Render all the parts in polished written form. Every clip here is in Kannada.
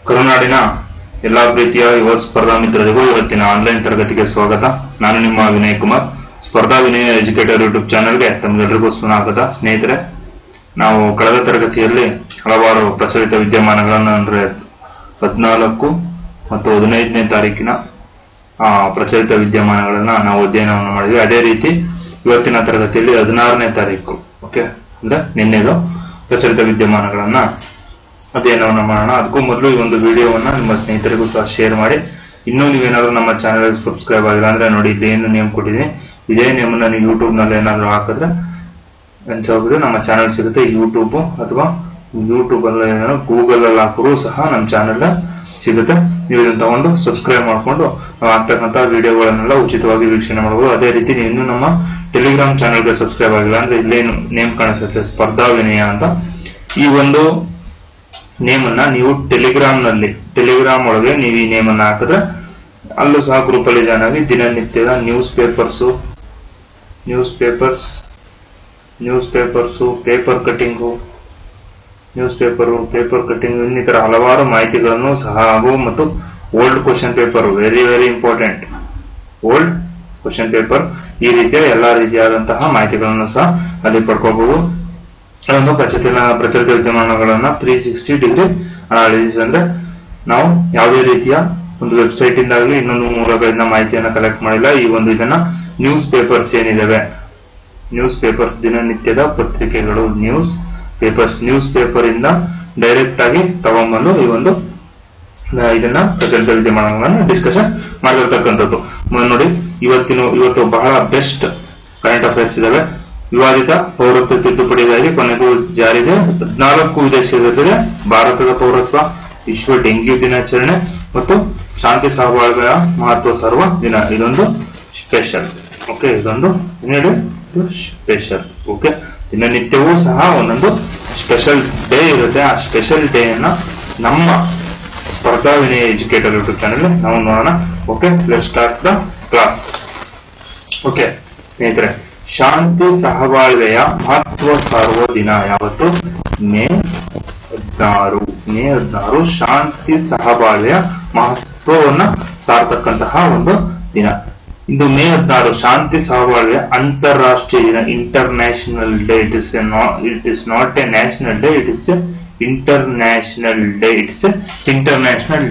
ಕರುನಾಡಿನ ಎಲ್ಲಾ ಪ್ರೀತಿಯ ಯುವ ಸ್ಪರ್ಧಾ ಮಿತ್ರರಿಗೂ ಇವತ್ತಿನ ಆನ್ಲೈನ್ ತರಗತಿಗೆ ಸ್ವಾಗತ. ನಾನು ನಿಮ್ಮ ವಿನಯ್ ಕುಮಾರ್, ಸ್ಪರ್ಧಾ ವಿನಯ ಎಜುಕೇಟರ್ ಯೂಟ್ಯೂಬ್ ಚಾನೆಲ್ಗೆ ತಮಗೆಲ್ಲರಿಗೂ ಸ್ವಾಗತ. ಸ್ನೇಹಿತರೆ, ನಾವು ಕಳೆದ ತರಗತಿಯಲ್ಲಿ ಹಲವಾರು ಪ್ರಚಲಿತ ವಿದ್ಯಮಾನಗಳನ್ನು ಅಂದ್ರೆ 14 ಮತ್ತು 15ನೇ ತಾರೀಕಿನ ಪ್ರಚಲಿತ ವಿದ್ಯಮಾನಗಳನ್ನ ನಾವು ಅಧ್ಯಯನವನ್ನು ಮಾಡಿದ್ವಿ. ಅದೇ ರೀತಿ ಇವತ್ತಿನ ತರಗತಿಯಲ್ಲಿ 16ನೇ ತಾರೀಕು ಅಂದ್ರೆ ನಿನ್ನೆದು ಪ್ರಚಲಿತ ವಿದ್ಯಮಾನಗಳನ್ನ ಅಧ್ಯಯನವನ್ನು ಮಾಡೋಣ. ಅದಕ್ಕೂ ಮೊದಲು ಈ ಒಂದು ವಿಡಿಯೋವನ್ನ ನಿಮ್ಮ ಸ್ನೇಹಿತರಿಗೂ ಸಹ ಶೇರ್ ಮಾಡಿ. ಇನ್ನೂ ನೀವೇನಾದ್ರೂ ನಮ್ಮ ಚಾನೆಲ್ ಸಬ್ಸ್ಕ್ರೈಬ್ ಆಗಿಲ್ಲ ಅಂದ್ರೆ ನೋಡಿ, ಇಲ್ಲಿ ಏನು ನೇಮ್ ಕೊಟ್ಟಿದ್ದೀನಿ, ಇದೇ ನೇಮ್ ಅನ್ನ ನೀವು ಯೂಟ್ಯೂಬ್ ನಲ್ಲಿ ಏನಾದ್ರು ಹಾಕಿದ್ರೆ ನಮ್ಮ ಚಾನೆಲ್ ಸಿಗುತ್ತೆ. ಯೂಟ್ಯೂಬ್ ಅಥವಾ ಯೂಟ್ಯೂಬ್ ಅಲ್ಲಿ ಗೂಗಲ್ ಅಲ್ಲಿ ಹಾಕಿದ್ರು ಸಹ ನಮ್ಮ ಚಾನೆಲ್ ಸಿಗುತ್ತೆ. ನೀವು ಇದನ್ನು ತಗೊಂಡು ಸಬ್ಸ್ಕ್ರೈಬ್ ಮಾಡ್ಕೊಂಡು ನಾವು ಆಗ್ತಕ್ಕಂಥ ವಿಡಿಯೋಗಳನ್ನೆಲ್ಲ ಉಚಿತವಾಗಿ ವೀಕ್ಷಣೆ ಮಾಡಬಹುದು. ಅದೇ ರೀತಿ ನೀವು ಇನ್ನೂ ನಮ್ಮ ಟೆಲಿಗ್ರಾಮ್ ಚಾನೆಲ್ಗೆ ಸಬ್ಸ್ಕ್ರೈಬ್ ಆಗಿಲ್ಲ ಅಂದ್ರೆ ಇಲ್ಲೇನು ನೇಮ್ ಕಾಣಿಸುತ್ತೆ, ಸ್ಪರ್ಧಾ ವಿನಯ ಅಂತ. ಈ ಒಂದು ನೇಮ್ ಅನ್ನ ನೀವು ಟೆಲಿಗ್ರಾಮ್ ಒಳಗೆ ನೀವು ಈ ನೇಮ್ ಅನ್ನ ಹಾಕಿದ್ರೆ ಅಲ್ಲೂ ಸಹ ಗ್ರೂಪ್ ಅಲ್ಲಿ ಜಾಯ್ನ್ ಆಗಿ ದಿನನಿತ್ಯದ ನ್ಯೂಸ್ ಪೇಪರ್ಸ್, ಪೇಪರ್ ಕಟಿಂಗು, ಇನ್ನಿತರ ಹಲವಾರು ಮಾಹಿತಿಗಳನ್ನು ಸಹ ಹಾಗೂ ಮತ್ತು old question paper, very very important old question paper, ಈ ರೀತಿಯ ಎಲ್ಲಾ ರೀತಿಯಾದಂತಹ ಮಾಹಿತಿಗಳನ್ನು ಸಹ ಅಲ್ಲಿ ಪಡ್ಕೋಬಹುದು. ಒಂದು ಪ್ರಚಲಿತ ವಿದ್ಯಮಾನಗಳನ್ನ 360 ಡಿಗ್ರಿ ಅನಾಲಿಸಿಸ್ ಅಂದ್ರೆ ನಾವು ಯಾವುದೇ ರೀತಿಯ ಒಂದು ವೆಬ್ಸೈಟ್ ಇಂದಾಗಲಿ ಇನ್ನೊಂದು ಮೂಲಗಳಿಂದ ಮಾಹಿತಿಯನ್ನು ಕಲೆಕ್ಟ್ ಮಾಡಿಲ್ಲ. ಈ ಒಂದು ಇದನ್ನ ನ್ಯೂಸ್ ಪೇಪರ್ಸ್ ಏನಿದಾವೆ, ನ್ಯೂಸ್ ಪೇಪರ್ಸ್ ದಿನನಿತ್ಯದ ಪತ್ರಿಕೆಗಳು, ನ್ಯೂಸ್ ಪೇಪರ್ ಇಂದ ಡೈರೆಕ್ಟ್ ಆಗಿ ತಗೊಂಡ್ಬಂದು ಈ ಒಂದು ಇದನ್ನ ಪ್ರಚಲಿತ ವಿದ್ಯಮಾನಗಳನ್ನು ಡಿಸ್ಕಷನ್ ಮಾಡಿರ್ತಕ್ಕಂಥದ್ದು. ನೋಡಿ, ಇವತ್ತು ಬಹಳ ಬೆಸ್ಟ್ ಕರೆಂಟ್ ಅಫೇರ್ಸ್ ಇದಾವೆ. ವಿವಾದಿತ ಪೌರತ್ವ ತಿದ್ದುಪಡಿಗಾಗಿ ಕೊನೆಗೂ ಜಾರಿಗೆ 14 ವಿದೇಶದಲ್ಲಿದೆ. ಭಾರತದ ಪೌರತ್ವ, ವಿಶ್ವ ಡೆಂಗ್ಯೂ ದಿನಾಚರಣೆ ಮತ್ತು ಶಾಂತಿ ಸಹಬಾಳ್ವೆಯ ಮಹತ್ವ ಸಾರುವ ದಿನ. ಇದೊಂದು ಸ್ಪೆಷಲ್. ಇದೊಂದು ಸ್ಪೆಷಲ್. ದಿನನಿತ್ಯವೂ ಸಹ ಒಂದೊಂದು ಸ್ಪೆಷಲ್ ಡೇ ಇರುತ್ತೆ. ಆ ಸ್ಪೆಷಲ್ ಡೇ ಅನ್ನ ನಮ್ಮ ಸ್ಪರ್ಧಾ ವಿನಯ ಎಜುಕೇಟರ್ ಯೂಟ್ಯೂಬ್ ಚಾನೆಲ್ ನಾವು ನೋಡೋಣ. Let's start the class. ಸ್ನೇಹಿತರೆ, ಶಾಂತಿ ಸಹಬಾಳ್ವೆಯ ಮಹತ್ವ ಸಾರುವ ದಿನ ಯಾವತ್ತು? ಮೇ 16 ಶಾಂತಿ ಸಹಬಾಳ್ವೆಯ ಮಹತ್ವವನ್ನ ಸಾರತಕ್ಕಂತಹ ಒಂದು ದಿನ. ಇಂದು ಮೇ 16 ಶಾಂತಿ ಸಹಬಾಳ್ವೆಯ ಅಂತಾರಾಷ್ಟ್ರೀಯ ದಿನ, international day. It is not a national day, it is a international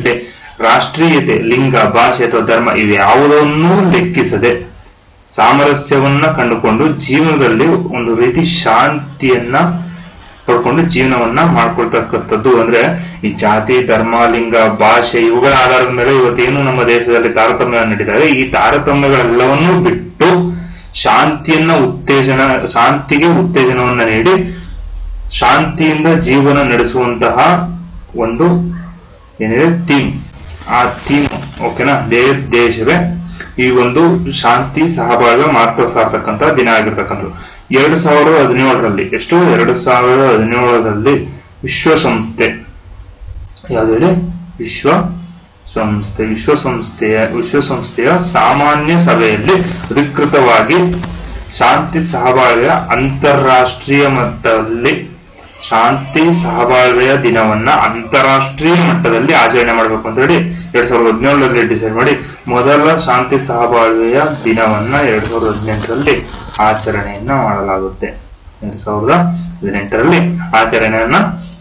day. ರಾಷ್ಟ್ರೀಯತೆ, ಲಿಂಗ, ಭಾಷೆ ಅಥವಾ ಧರ್ಮ ಇವ್ಯಾವುದನ್ನೂ ಲೆಕ್ಕಿಸದೆ ಸಾಮರಸ್ಯವನ್ನ ಕಂಡುಕೊಂಡು ಜೀವನದಲ್ಲಿ ಒಂದು ರೀತಿ ಶಾಂತಿಯನ್ನ ಪಡ್ಕೊಂಡು ಜೀವನವನ್ನ ಮಾಡ್ಕೊಳ್ತಕ್ಕಂಥದ್ದು. ಅಂದ್ರೆ ಈ ಜಾತಿ, ಧರ್ಮ, ಲಿಂಗ, ಭಾಷೆ ಇವುಗಳ ಆಧಾರದ ಮೇಲೆ ಇವತ್ತೇನು ನಮ್ಮ ದೇಶದಲ್ಲಿ ತಾರತಮ್ಯ ನಡೀತಾರೆ, ಈ ತಾರತಮ್ಯಗಳೆಲ್ಲವನ್ನೂ ಬಿಟ್ಟು ಶಾಂತಿಗೆ ಉತ್ತೇಜನವನ್ನ ನೀಡಿ ಶಾಂತಿಯಿಂದ ಜೀವನ ನಡೆಸುವಂತಹ ಒಂದು ಏನಿದೆ ಥೀಮ್, ಆ ಥೀಮ್ ದೇಶವೇ ಈ ಒಂದು ಶಾಂತಿ ಸಹಬಾಳ್ವೆ ಮಹತ್ವ ಸಾರತಕ್ಕಂಥ ದಿನ ಆಗಿರ್ತಕ್ಕಂಥದ್ದು. 2017ರಲ್ಲಿ 2017ರಲ್ಲಿ ವಿಶ್ವಸಂಸ್ಥೆಯ ಸಾಮಾನ್ಯ ಸಭೆಯಲ್ಲಿ ಅಧಿಕೃತವಾಗಿ ಶಾಂತಿ ಸಹಬಾಳ್ವೆಯ ಅಂತಾರಾಷ್ಟ್ರೀಯ ಮಟ್ಟದಲ್ಲಿ ಶಾಂತಿ ಸಹಬಾಳ್ವೆಯ ದಿನವನ್ನ ಅಂತಾರಾಷ್ಟ್ರೀಯ ಮಟ್ಟದಲ್ಲಿ ಆಚರಣೆ ಮಾಡಬೇಕು ಅಂತ ಹೇಳಿ 2017ರಲ್ಲಿ ಡಿಸೈಡ್ ಮಾಡಿ ಮೊದಲ ಶಾಂತಿ ಸಹಬಾಳ್ವೆಯ ದಿನವನ್ನ 2018ರಲ್ಲಿ ಆಚರಣೆಯನ್ನ ಮಾಡಲಾಗುತ್ತೆ. 2018ರಲ್ಲಿ ಆಚರಣೆಯನ್ನ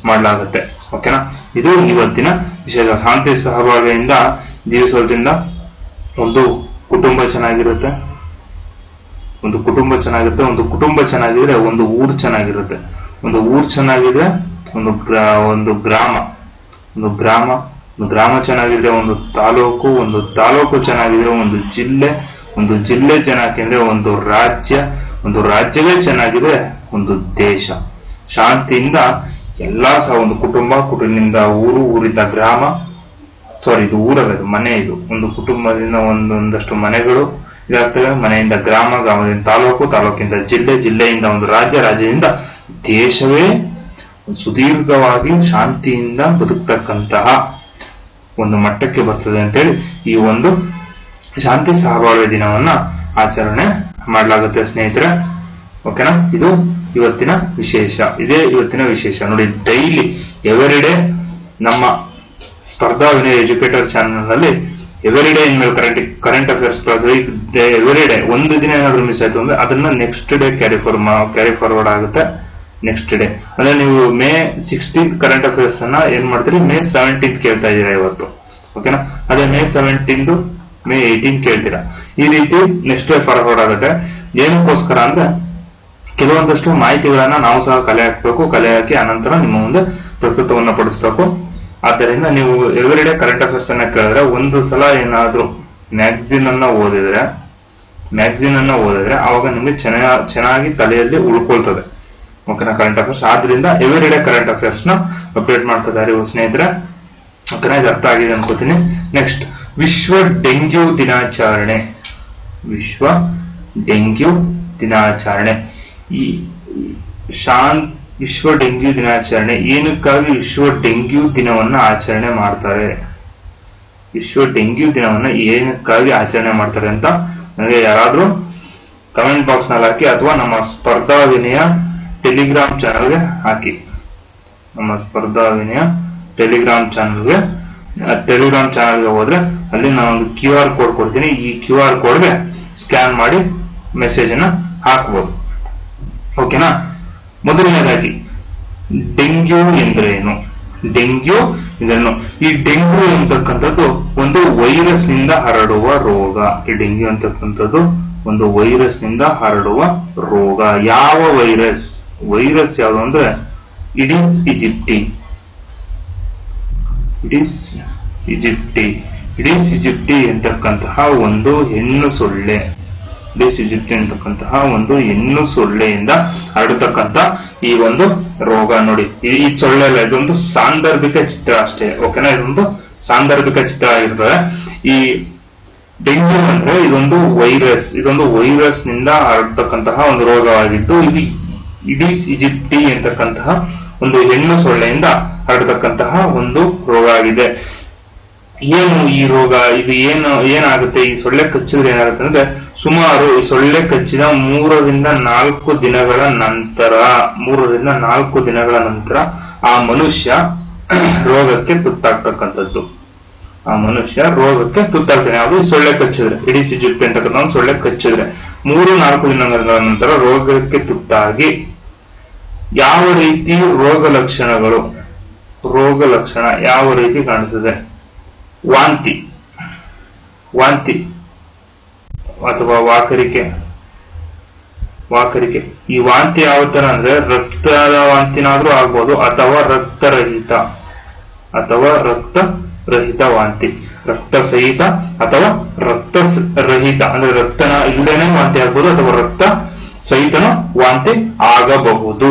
ಮಾಡಲಾಗುತ್ತೆ. ಇದು ಇವತ್ತಿನ ವಿಶೇಷ. ಶಾಂತಿ ಸಹಬಾಳ್ವೆಯಿಂದ ಜೀವಿಸೋದ್ರಿಂದ ಒಂದು ಕುಟುಂಬ ಚೆನ್ನಾಗಿರುತ್ತೆ, ಒಂದು ಕುಟುಂಬ ಚೆನ್ನಾಗಿದ್ರೆ ಒಂದು ಊರು ಚೆನ್ನಾಗಿರುತ್ತೆ, ಒಂದು ಊರು ಚೆನ್ನಾಗಿದ್ರೆ ಒಂದು ಗ್ರಾಮ ಚೆನ್ನಾಗಿದ್ರೆ ಒಂದು ತಾಲೂಕು ಚೆನ್ನಾಗಿದ್ರೆ ಒಂದು ಜಿಲ್ಲೆ ಚೆನ್ನಾಗಿದ್ರೆ ಒಂದು ರಾಜ್ಯವೇ ಚೆನ್ನಾಗಿದ್ರೆ ಒಂದು ದೇಶ. ಶಾಂತಿಯಿಂದ ಎಲ್ಲಾ ಸಹ ಒಂದು ಕುಟುಂಬದಿಂದ ಊರಿಂದ ಗ್ರಾಮ, ಇದು ಊರಲ್ಲ, ಇದು ಮನೆ. ಇದು ಒಂದು ಕುಟುಂಬದಿಂದ ಒಂದಷ್ಟು ಮನೆಗಳು ಇದಾಗ್ತವೆ, ಮನೆಯಿಂದ ಗ್ರಾಮದಿಂದ ತಾಲೂಕಿಂದ ಜಿಲ್ಲೆಯಿಂದ ಒಂದು ರಾಜ್ಯದಿಂದ ದೇಶವೇ ಸುದೀರ್ಘವಾಗಿ ಶಾಂತಿಯಿಂದ ಬದುಕತಕ್ಕಂತಹ ಒಂದು ಮಟ್ಟಕ್ಕೆ ಬರ್ತದೆ ಅಂತೇಳಿ ಈ ಒಂದು ಶಾಂತಿ ಸಹಬಾಳ್ವೆ ದಿನವನ್ನ ಆಚರಣೆ ಮಾಡಲಾಗುತ್ತೆ ಸ್ನೇಹಿತರೆ. ಇದು ಇವತ್ತಿನ ವಿಶೇಷ. ಇದೇ ಇವತ್ತಿನ ವಿಶೇಷ. ನೋಡಿ, ಡೈಲಿ ಎವ್ರಿ ಡೇ ನಮ್ಮ ಸ್ಪರ್ಧಾ ವಿನಯ ಎಜುಕೇಟರ್ ಚಾನೆಲ್ ನಲ್ಲಿ every day in current affairs class every day ಒಂದು ದಿನ ಏನಾದ್ರು ಮಿಸ್ ಆಯ್ತು ಅಂದ್ರೆ ಅದನ್ನ ನೆಕ್ಸ್ಟ್ ಡೇ ಕ್ಯಾರಿ ಫಾರ್ವರ್ಡ್ ಆಗುತ್ತೆ. ನೆಕ್ಸ್ಟ್ ಡೇ ಅಂದ್ರೆ ನೀವು May 16th ಕರೆಂಟ್ ಅಫೇರ್ಸ್ ಅನ್ನ ಏನ್ ಮಾಡ್ತೀರಿ, May 17th ಕೇಳ್ತಾ ಇದ್ದೀರಾ ಇವತ್ತು, ಓಕೆನಾ. ಅದೇ May 17th May 18th ಕೇಳ್ತೀರಾ. ಈ ರೀತಿ ನೆಕ್ಸ್ಟ್ ಡೇ ಫಾರ್ವರ್ಡ್ ಆಗುತ್ತೆ. ಏನಕ್ಕೋಸ್ಕರ ಅಂದ್ರೆ ಕೆಲವೊಂದಷ್ಟು ಮಾಹಿತಿಗಳನ್ನ ನಾವು ಸಹ ಕಲೆ ಹಾಕಬೇಕು. ಕಲೆ ಹಾಕಿ ಅನಂತರ ನಿಮ್ಮ ಮುಂದೆ ಪ್ರಸ್ತುತವನ್ನ ಪಡಿಸಬೇಕು. ಆದ್ದರಿಂದ ನೀವು ಎವ್ರಿ ಡೇ ಕರೆಂಟ್ ಅಫೇರ್ಸ್ ಅನ್ನ ಕೇಳಿದ್ರೆ ಒಂದು ಸಲ ಏನಾದ್ರೂ ಮ್ಯಾಗಝಿನ್ ಅನ್ನ ಓದಿದ್ರೆ ಅವಾಗ ನಿಮಗೆ ಚೆನ್ನಾಗಿ ತಲೆಯಲ್ಲಿ ಉಳ್ಕೊಳ್ತದೆ, ಓಕೆನಾ, ಕರೆಂಟ್ ಅಫೇರ್ಸ್. ಆದ್ರಿಂದ ಎವ್ರಿ ಡೇ ಕರೆಂಟ್ ಅಫೇರ್ಸ್ ನ ಅಪ್ಡೇಟ್ ಮಾಡ್ತಿದ್ದಾರೆ ಸ್ನೇಹಿತರೆ, ಓಕೆನಾ. ಇದು ಅರ್ಥ ಆಗಿದೆ ಅನ್ಕೋತೀನಿ. ನೆಕ್ಸ್ಟ್, ವಿಶ್ವ ಡೆಂಗ್ಯೂ ದಿನಾಚರಣೆ. ವಿಶ್ವ ಡೆಂಗ್ಯೂ ದಿನಾಚರಣೆ. ಈ ವಿಶ್ವ ಡೆಂಗ್ಯೂ ದಿನಾಚರಣೆ ಏನಕ್ಕಾಗಿ ವಿಶ್ವ ಡೆಂಗ್ಯೂ ದಿನವನ್ನ ಆಚರಣೆ ಮಾಡ್ತಾರೆ, ವಿಶ್ವ ಡೆಂಗ್ಯೂ ದಿನವನ್ನ ಏನಕ್ಕಾಗಿ ಆಚರಣೆ ಮಾಡ್ತಾರೆ ಅಂತ ನನಗೆ ಯಾರಾದ್ರೂ ಕಮೆಂಟ್ ಬಾಕ್ಸ್ ನಲ್ಲಿ ಹಾಕಿ, ಅಥವಾ ನಮ್ಮ ಸ್ಪರ್ಧಾ ವಿನಯ ಟೆಲಿಗ್ರಾಮ್ ಚಾನಲ್ಗೆ ಹಾಕಿ. ನಮ್ಮ ಸ್ಪರ್ಧಾ ವಿನಯ ಟೆಲಿಗ್ರಾಮ್ ಚಾನಲ್ಗೆ ಹೋದ್ರೆ ಅಲ್ಲಿ ನಾನೊಂದು QR ಕೋಡ್ ಕೊಡ್ತೀನಿ. ಈ QR ಕೋಡ್ಗೆ ಸ್ಕ್ಯಾನ್ ಮಾಡಿ ಮೆಸೇಜ್ ಅನ್ನ ಹಾಕಬಹುದು, ಓಕೆನಾ. ಮೊದಲನೇದಾಗಿ ಡೆಂಗ್ಯೂ ಎಂದರೇನು? ಡೆಂಗ್ಯೂ ಎಂದರೇನು? ಈ ಡೆಂಗ್ಯೂ ಎಂತಕ್ಕಂಥದ್ದು ಒಂದು ವೈರಸ್ ನಿಂದ ಹರಡುವ ರೋಗ. ಈ ಡೆಂಗ್ಯೂ ಅಂತಕ್ಕಂಥದ್ದು ಒಂದು ವೈರಸ್ ನಿಂದ ಹರಡುವ ರೋಗ. ಯಾವ ವೈರಸ್ ಯಾವುದು ಅಂದ್ರೆ ಇಡಿಸ್ ಈಜಿಪ್ಟಿ. ಇಡಿಸ್ ಈಜಿಪ್ಟಿ ಎಂತಕ್ಕಂತಹ ಒಂದು ಹೆಣ್ಣು ಸೊಳ್ಳೆ. ಇಡಿಸ್ ಈಜಿಪ್ಟಿ ಅಂತಕ್ಕಂತಹ ಒಂದು ಹೆಣ್ಣು ಸೊಳ್ಳೆಯಿಂದ ಹರಡತಕ್ಕಂತ ಈ ಒಂದು ರೋಗ. ನೋಡಿ, ಈ ಸೊಳ್ಳೆ ಅಲ್ಲ, ಇದೊಂದು ಸಾಂದರ್ಭಿಕ ಚಿತ್ರ ಅಷ್ಟೇ, ಓಕೆನಾ. ಇದೊಂದು ಸಾಂದರ್ಭಿಕ ಚಿತ್ರ ಆಗಿರ್ತದೆ. ಈ ಡೆಂಗ್ಯೂ ಅಂದ್ರೆ ಇದೊಂದು ವೈರಸ್ ನಿಂದ ಹರಡತಕ್ಕಂತಹ ಒಂದು ರೋಗವಾಗಿದ್ದು, ಇದು ಇಡಿಸ್ ಈಜಿಪ್ಟಿ ಎಂತಕ್ಕಂತಹ ಒಂದು ಹೆಣ್ಣು ಸೊಳ್ಳೆಯಿಂದ ಹರಡತಕ್ಕಂತಹ ಒಂದು ರೋಗ ಆಗಿದೆ. ಏನು ಈ ರೋಗ? ಇದು ಏನಾಗುತ್ತೆ? ಈ ಸೊಳ್ಳೆ ಕಚ್ಚಿದ್ರೆ ಏನಾಗುತ್ತೆ ಅಂದ್ರೆ, ಸುಮಾರು ಈ ಸೊಳ್ಳೆ ಕಚ್ಚಿದ 3 ರಿಂದ 4 ದಿನಗಳ ನಂತರ ಆ ಮನುಷ್ಯ ರೋಗಕ್ಕೆ ತುತ್ತಾಗ್ತಕ್ಕಂಥದ್ದು. ಯಾವುದು? ಸೊಳ್ಳೆ ಕಚ್ಚಿದ್ರೆ, ಇಡಿಸ್ ಈಜಿಪ್ಟಿ ಅಂತಕ್ಕಂಥ ಸೊಳ್ಳೆ ಕಚ್ಚಿದ್ರೆ 3-4 ದಿನಗಳ ನಂತರ ರೋಗಕ್ಕೆ ತುತ್ತಾಗಿ ಯಾವ ರೀತಿ ರೋಗ ಲಕ್ಷಣ ಯಾವ ರೀತಿ ಕಾಣಿಸ್ತದೆ? ವಾಂತಿ ಅಥವಾ ವಾಕರಿಕೆ. ಈ ವಾಂತಿ ಯಾವ ತರ ಅಂದ್ರೆ, ರಕ್ತದ ವಾಂತಿನಾದ್ರೂ ಆಗ್ಬೋದು, ಅಥವಾ ರಕ್ತರಹಿತ ವಾಂತಿ. ರಕ್ತಸಹಿತ ಅಥವಾ ರಕ್ತರಹಿತ ಅಂದ್ರೆ ರಕ್ತನ ಇಲ್ಲದೇನೆ ವಾಂತಿ ಆಗ್ಬೋದು, ಅಥವಾ ರಕ್ತ ಸಹಿತನೂ ವಾಂತಿ ಆಗಬಹುದು,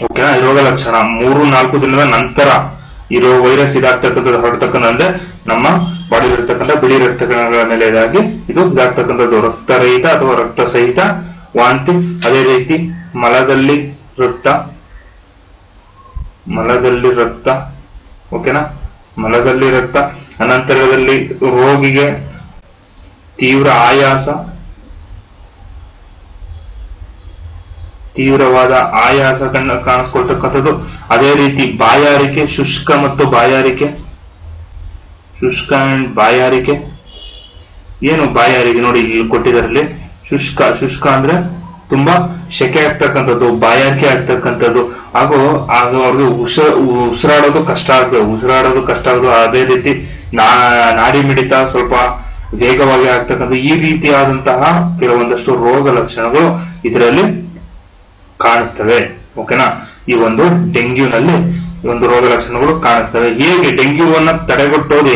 ಓಕೆನಾ. ರೋಗ ಲಕ್ಷಣ 3-4 ದಿನದ ನಂತರ ಇರೋ ವೈರಸ್ ಇದಾಗ್ತಕ್ಕಂಥದ್ದು, ಹರಡ್ತಕ್ಕಂಥದ್ದು ನಮ್ಮ ಬಾಡಿಲಿರ್ತಕ್ಕಂಥ ಬಿಳಿ ರಕ್ತ ಕಣಗಳ ಮೇಲೆ ಇದಾಗ್ತಕ್ಕಂಥದ್ದು ರಕ್ತರಹಿತ ಅಥವಾ ರಕ್ತಸಹಿತ ವಾಂತಿ. ಅದೇ ರೀತಿ ಮಲದಲ್ಲಿ ರಕ್ತ, ಓಕೆನಾ. ಮಲದಲ್ಲಿ ರಕ್ತ. ಅನಂತರದಲ್ಲಿ ರೋಗಿಗೆ ತೀವ್ರ ತೀವ್ರವಾದ ಆಯಾಸ ಕಾಣಿಸ್ಕೊಳ್ತಕ್ಕಂಥದ್ದು. ಅದೇ ರೀತಿ ಬಾಯಾರಿಕೆ, ಶುಷ್ಕ ಅಂಡ್ ಬಾಯಾರಿಕೆ. ಏನು ಬಾಯಾರಿಕೆ? ನೋಡಿ, ಇಲ್ಲಿ ಕೊಟ್ಟಿದ್ದರಲ್ಲಿ ಶುಷ್ಕ ಅಂದ್ರೆ ತುಂಬಾ ಶೆಕೆ ಆಗ್ತಕ್ಕಂಥದ್ದು, ಬಾಯಾರಿಕೆ ಆಗ್ತಕ್ಕಂಥದ್ದು, ಹಾಗೂ ಅವ್ರಿಗೆ ಉಸಿರಾಡೋದು ಕಷ್ಟ ಆಗೋದು. ಅದೇ ರೀತಿ ನಾಡಿ ಮಿಡಿತ ಸ್ವಲ್ಪ ವೇಗವಾಗಿ ಆಗ್ತಕ್ಕಂಥ ಈ ರೀತಿಯಾದಂತಹ ಕೆಲವೊಂದಷ್ಟು ರೋಗ ಲಕ್ಷಣಗಳು ಇದರಲ್ಲಿ ಕಾಣಿಸ್ತವೆ, ಓಕೆನಾ. ಈ ಒಂದು ಡೆಂಗ್ಯೂನಲ್ಲಿ ಒಂದು ರೋಗ ಲಕ್ಷಣಗಳು ಕಾಣಿಸ್ತವೆ. ಹೇಗೆ ಡೆಂಗ್ಯೂವನ್ನ ತಡೆಗಟ್ಟೋದು?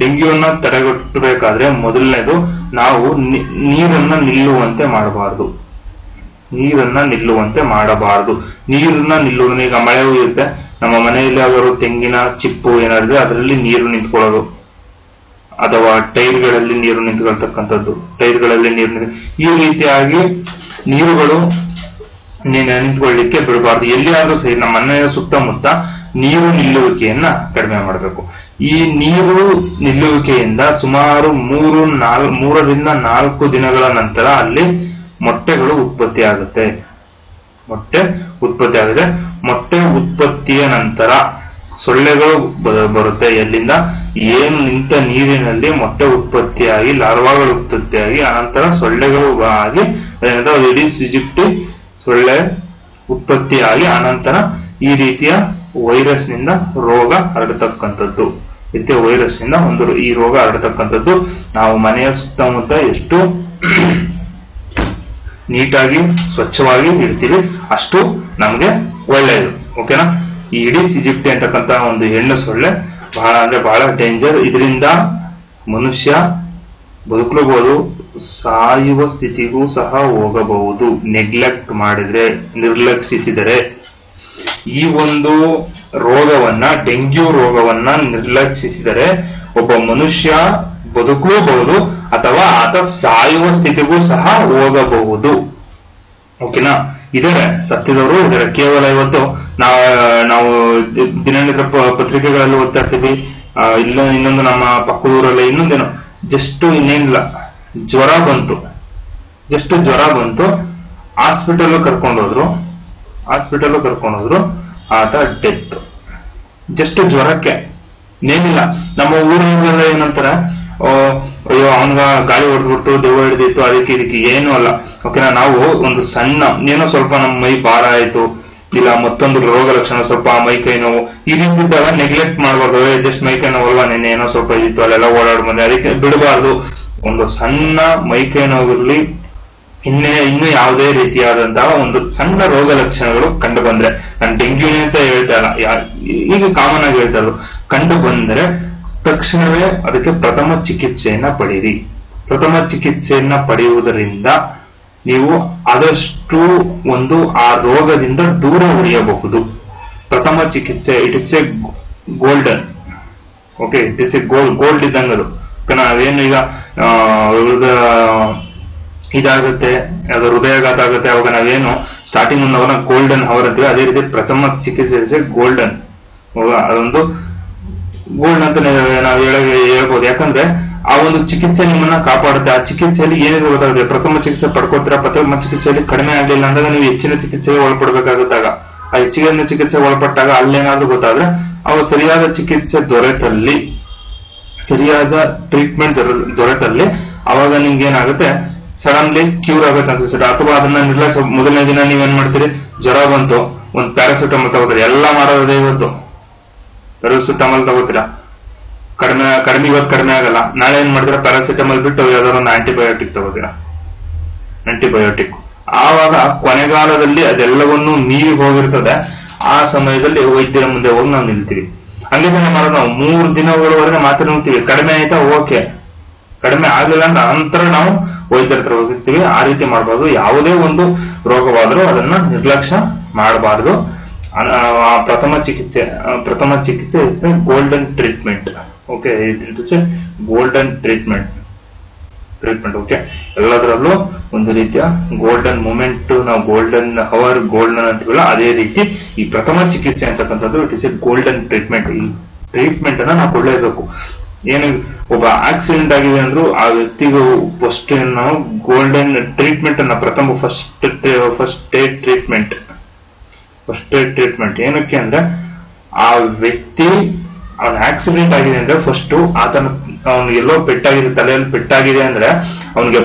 ಡೆಂಗ್ಯೂವನ್ನ ತಡೆಗಟ್ಟಬೇಕಾದ್ರೆ ಮೊದಲನೇದು, ನಾವು ನೀರನ್ನ ನಿಲ್ಲುವಂತೆ ಮಾಡಬಾರದು. ನೀರನ್ನ ನಿಲ್ಲುವುದು, ಈಗ ಮಳೆ ಇರುತ್ತೆ, ನಮ್ಮ ಮನೆಯಲ್ಲಿ ಅವರು ತೆಂಗಿನ ಚಿಪ್ಪು ಏನಾದ್ರೆ ಅದರಲ್ಲಿ ನೀರು ನಿಂತ್ಕೊಳ್ಳೋದು, ಅಥವಾ ಟೈರ್ಗಳಲ್ಲಿ ನೀರು ನಿಂತ್ಕೊಳ್ತಕ್ಕಂಥದ್ದು, ಈ ರೀತಿಯಾಗಿ ನೀರುಗಳು ನಿಂತ್ಕೊಳ್ಳಿಕ್ಕೆ ಬಿಡಬಾರ್ದು. ಎಲ್ಲಿಯಾದ್ರೂ ಸರಿ ನಮ್ಮ ಮನೆಯ ಸುತ್ತಮುತ್ತ ನೀರು ನಿಲ್ಲುವಿಕೆಯನ್ನ ಕಡಿಮೆ ಮಾಡಬೇಕು. ಈ ನೀರು ನಿಲ್ಲುವಿಕೆಯಿಂದ ಸುಮಾರು 3 ರಿಂದ 4 ದಿನಗಳ ನಂತರ ಅಲ್ಲಿ ಮೊಟ್ಟೆಗಳು ಉತ್ಪತ್ತಿ ಆಗುತ್ತೆ. ಮೊಟ್ಟೆ ಉತ್ಪತ್ತಿಯ ನಂತರ ಸೊಳ್ಳೆಗಳು ಬರುತ್ತೆ. ಎಲ್ಲಿಂದ? ಏನು ನಿಂತ ನೀರಿನಲ್ಲಿ ಮೊಟ್ಟೆ ಉತ್ಪತ್ತಿಯಾಗಿ ಲಾರ್ವಾಗಳು ಉತ್ಪತ್ತಿಯಾಗಿ ಅನಂತರ ಸೊಳ್ಳೆಗಳು ಆಗಿ ಇಡೀಸ್ ಈಜಿಪ್ಟಿ ಸೊಳ್ಳೆ ಉತ್ಪತ್ತಿಯಾಗಿ ಅನಂತರ ಈ ರೀತಿಯ ವೈರಸ್ ನಿಂದ ರೋಗ ಹರಡತಕ್ಕಂಥದ್ದು. ರೀತಿಯ ವೈರಸ್ ನಿಂದ ಈ ರೋಗ ಹರಡತಕ್ಕಂಥದ್ದು. ನಾವು ಮನೆಯ ಸುತ್ತಮುತ್ತ ಎಷ್ಟು ನೀಟಾಗಿ ಸ್ವಚ್ಛವಾಗಿ ಇಡ್ತೀವಿ ಅಷ್ಟು ನಮ್ಗೆ ಒಳ್ಳೆಯದು. ಓಕೆನಾ? ಈ ಇಡೀಸ್ ಈಜಿಪ್ಟಿ ಅಂತಕ್ಕಂತ ಒಂದು ಹೆಣ್ಣು ಸೊಳ್ಳೆ ಬಹಳ ಅಂದ್ರೆ ಬಹಳ ಡೇಂಜರ್. ಇದರಿಂದ ಮನುಷ್ಯ ಬದುಕಬಹುದು, ಸಾಯುವ ಸ್ಥಿತಿಗೂ ಸಹ ಹೋಗಬಹುದು ನೆಗ್ಲೆಕ್ಟ್ ಮಾಡಿದ್ರೆ, ನಿರ್ಲಕ್ಷಿಸಿದರೆ. ಈ ಒಂದು ರೋಗವನ್ನ, ಡೆಂಗ್ಯೂ ರೋಗವನ್ನ ನಿರ್ಲಕ್ಷಿಸಿದರೆ ಒಬ್ಬ ಮನುಷ್ಯ ಬದುಕಬಹುದು ಅಥವಾ ಆತ ಸಾಯುವ ಸ್ಥಿತಿಗೂ ಸಹ ಹೋಗಬಹುದು. ಓಕೆನಾ? ಇದರೆ ಸತ್ಯದವರು ಇದರ ಕೇವಲ ಇವತ್ತು ನಾವು ದಿನನಿತ್ಯ ಪತ್ರಿಕೆಗಳಲ್ಲಿ ಓದ್ತಾ ಇರ್ತೀವಿ. ಇನ್ನೊಂದು ನಮ್ಮ ಪಕ್ಕದೂರಲ್ಲಿ ಇನ್ನೊಂದೇನು ಜಸ್ಟ್ ಇನ್ನೇನಿಲ್ಲ, ಜ್ವರ ಬಂತು, ಹಾಸ್ಪಿಟಲ್ ಕರ್ಕೊಂಡೋದ್ರು, ಆತ ಡೆತ್. ಜಸ್ಟ್ ಜ್ವರಕ್ಕೆ, ಇನ್ನೇನಿಲ್ಲ. ನಮ್ಮ ಊರಿನ ಏನಂತಾರೆ, ಅಯ್ಯೋ ಅವನ್ಗ ಗಾಳಿ ಹೊಡೆದ್ಬಿಡ್ತು, ದೆವ್ವ ಹಿಡಿದಿತ್ತು, ಅದಕ್ಕೆ ಏನು ಅಲ್ಲ. ಓಕೆನಾ? ನಾವು ಒಂದು ಸಣ್ಣ ಏನೋ ಸ್ವಲ್ಪ ನಮ್ಮ ಮೈ ಭಾರ ಆಯ್ತು, ಇಲ್ಲ ಮತ್ತೊಂದು ರೋಗ ಲಕ್ಷಣ, ಸ್ವಲ್ಪ ಮೈ ಕೈ ನೋವು, ಈ ರೀತಿ ಇದ್ದಾಗ ನೆಗ್ಲೆಕ್ಟ್ ಮಾಡಬಾರ್ದು. ಜಸ್ಟ್ ಮೈ ಕೈ ನೋವಲ್ವಾ, ನೆನ್ನೆ ಏನೋ ಸ್ವಲ್ಪ ಇದಿತ್ತು, ಅಲ್ಲೆಲ್ಲ ಓಡಾಡ್ ಬಂದೆ, ಅದಕ್ಕೆ ಬಿಡಬಾರ್ದು. ಒಂದು ಸಣ್ಣ ಮೈ ಕೈ ನೋವಿರ್ಲಿ, ಇನ್ನು ಯಾವುದೇ ರೀತಿಯಾದಂತಹ ಒಂದು ಸಣ್ಣ ರೋಗ ಲಕ್ಷಣಗಳು ಕಂಡು ಬಂದ್ರೆ, ನಾನು ಡೆಂಗ್ಯೂನೇ ಅಂತ ಹೇಳ್ತಾ ಇಲ್ಲ, ಈಗ ಕಾಮನ್ ಆಗಿ ಹೇಳ್ತಾ ಇರೋದು, ಕಂಡು ಬಂದ್ರೆ ತಕ್ಷಣವೇ ಅದಕ್ಕೆ ಪ್ರಥಮ ಚಿಕಿತ್ಸೆಯನ್ನ ಪಡೆಯಿರಿ. ಪ್ರಥಮ ಚಿಕಿತ್ಸೆಯನ್ನ ಪಡೆಯುವುದರಿಂದ ನೀವು ಆದಷ್ಟು ಆ ರೋಗದಿಂದ ದೂರ ಉಳಿಯಬಹುದು. ಪ್ರಥಮ ಚಿಕಿತ್ಸೆ it is a golden. Okay, it is a gold ಇದ್ದಂಗದು. ನಾವೇನು ಈಗ ಇದಾಗುತ್ತೆ, ಅದು ಹೃದಯಾಘಾತ ಆಗುತ್ತೆ, ಅವಾಗ ನಾವೇನು ಸ್ಟಾರ್ಟಿಂಗ್ ಅವನ ಗೋಲ್ಡನ್ ಅವರ್ ಅಂತೀವಿ, ಅದೇ ರೀತಿ ಪ್ರಥಮ ಚಿಕಿತ್ಸೆ ಗೋಲ್ಡನ್. ಅದೊಂದು ಗೋಲ್ಡ್ ಅಂತ ನಾವು ಹೇಳ್ಬೋದು. ಯಾಕಂದ್ರೆ ಆ ಒಂದು ಚಿಕಿತ್ಸೆ ನಿಮ್ಮನ್ನ ಕಾಪಾಡುತ್ತೆ. ಆ ಚಿಕಿತ್ಸೆಯಲ್ಲಿ ಏನಿದೆ ಗೊತ್ತಾಗುತ್ತೆ. ಪ್ರಥಮ ಚಿಕಿತ್ಸೆ ಪಡ್ಕೋತೀರಾ, ಪ್ರಥಮ ಚಿಕಿತ್ಸೆಯಲ್ಲಿ ಕಡಿಮೆ ಆಗ್ಲಿಲ್ಲ ಅಂದಾಗ ನೀವು ಹೆಚ್ಚಿನ ಚಿಕಿತ್ಸೆಗೆ ಒಳಪಡ್ಬೇಕಾಗುತ್ತಾಗ, ಆ ಹೆಚ್ಚಿನ ಚಿಕಿತ್ಸೆ ಒಳಪಟ್ಟಾಗ ಅಲ್ಲೇನಾದ್ರೂ ಗೊತ್ತಾದ್ರೆ ಅವು ಸರಿಯಾದ ಚಿಕಿತ್ಸೆ ದೊರೆತಲ್ಲಿ, ಸರಿಯಾದ ಟ್ರೀಟ್ಮೆಂಟ್ ದೊರೆತಲ್ಲಿ ಅವಾಗ ನಿಮ್ಗೆ ಏನಾಗುತ್ತೆ, ಸಡನ್ಲಿ ಕ್ಯೂರ್ ಆಗೋ ಚಾನ್ಸಸ್ ಇದೆ. ಅಥವಾ ಅದನ್ನ ನಿರ್ಲಕ್ಷ್ಯ, ಮೊದಲನೇ ದಿನ ನೀವೇನ್ ಮಾಡ್ತೀರಿ, ಜ್ವರ ಬಂತು, ಒಂದು ಪ್ಯಾರಾಸಿಟಮಾಲ್ ತಗೋತೀರಿ, ಎಲ್ಲ ಮಾಡೋದೇ ಇವತ್ತು ಪ್ಯಾರಾಸಿಟಮಾಲ್ ತಗೋತೀರಾ, ಇವತ್ತು ಕಡಿಮೆ ಆಗಲ್ಲ, ನಾಳೆ ಏನ್ ಮಾಡ್ತೀರಾ, ಪ್ಯಾರಾಸಿಟಮಾಲ್ ಬಿಟ್ಟು ಯಾವ್ದಾದ್ರು ಒಂದು ಆಂಟಿಬಯೋಟಿಕ್ ತಗೋತೀರಾ, ಆಂಟಿಬಯೋಟಿಕ್. ಆವಾಗ ಕೊನೆಗಾಲದಲ್ಲಿ ಅದೆಲ್ಲವನ್ನೂ ಮೀರಿ ಹೋಗಿರ್ತದೆ. ಆ ಸಮಯದಲ್ಲಿ ವೈದ್ಯರ ಮುಂದೆ ಹೋಗಿ ನಾವು ನಿಲ್ತೀವಿ. ಹಂಗೆ ಮಾಡೋದು, ನಾವು 3 ದಿನಗಳವರೆಗೆ ಮಾತ್ರ ನಿಲ್ತೀವಿ. ಕಡಿಮೆ ಆಯ್ತಾ, ಓಕೆ. ಕಡಿಮೆ ಆಗಲಿಲ್ಲ ಅಂದ್ರೆ ನಂತರ ನಾವು ವೈದ್ಯರ ಹತ್ರ ಹೋಗಿರ್ತೀವಿ. ಆ ರೀತಿ ಮಾಡಬಾರ್ದು. ಯಾವುದೇ ಒಂದು ರೋಗವಾದರೂ ಅದನ್ನ ನಿರ್ಲಕ್ಷ್ಯ ಮಾಡಬಾರ್ದು. ಪ್ರಥಮ ಚಿಕಿತ್ಸೆ golden treatment. Okay, golden treatment. Okay, ಎಲ್ಲದರಲ್ಲೂ ಒಂದು ರೀತಿಯ ಗೋಲ್ಡನ್ ಮೂಮೆಂಟ್, ನಾವು ಗೋಲ್ಡನ್ ಅವರ್, ಗೋಲ್ಡನ್ ಅಂತೀವಲ್ಲ, ಅದೇ ರೀತಿ ಈ ಪ್ರಥಮ ಚಿಕಿತ್ಸೆ ಅಂತಕ್ಕಂಥದ್ದು it is a golden treatment. ಈ ಟ್ರೀಟ್ಮೆಂಟ್ ಅನ್ನ ನಾವು ಕೊಳ್ಳೇಬೇಕು. ಏನು ಒಬ್ಬ ಆಕ್ಸಿಡೆಂಟ್ ಆಗಿದೆ ಅಂದ್ರೂ ಆ ವ್ಯಕ್ತಿಗೂ ಫಸ್ಟ್ ನಾವು ಗೋಲ್ಡನ್ ಟ್ರೀಟ್ಮೆಂಟ್ ಅನ್ನ ಫಸ್ಟ್ ಏಡ್ ಟ್ರೀಟ್ಮೆಂಟ್ ಏನಕ್ಕೆ ಅಂದ್ರೆ, ಆ ವ್ಯಕ್ತಿ ಅವನ ಆಕ್ಸಿಡೆಂಟ್ ಆಗಿದೆ ಅಂದ್ರೆ ಫಸ್ಟ್ ಅವನಿಗೆ ಎಲ್ಲೋ ಪೆಟ್ಟಾಗಿದೆ, ತಲೆಯಲ್ಲಿ ಪೆಟ್ಟಾಗಿದೆ ಅಂದ್ರೆ ಅವನಿಗೆ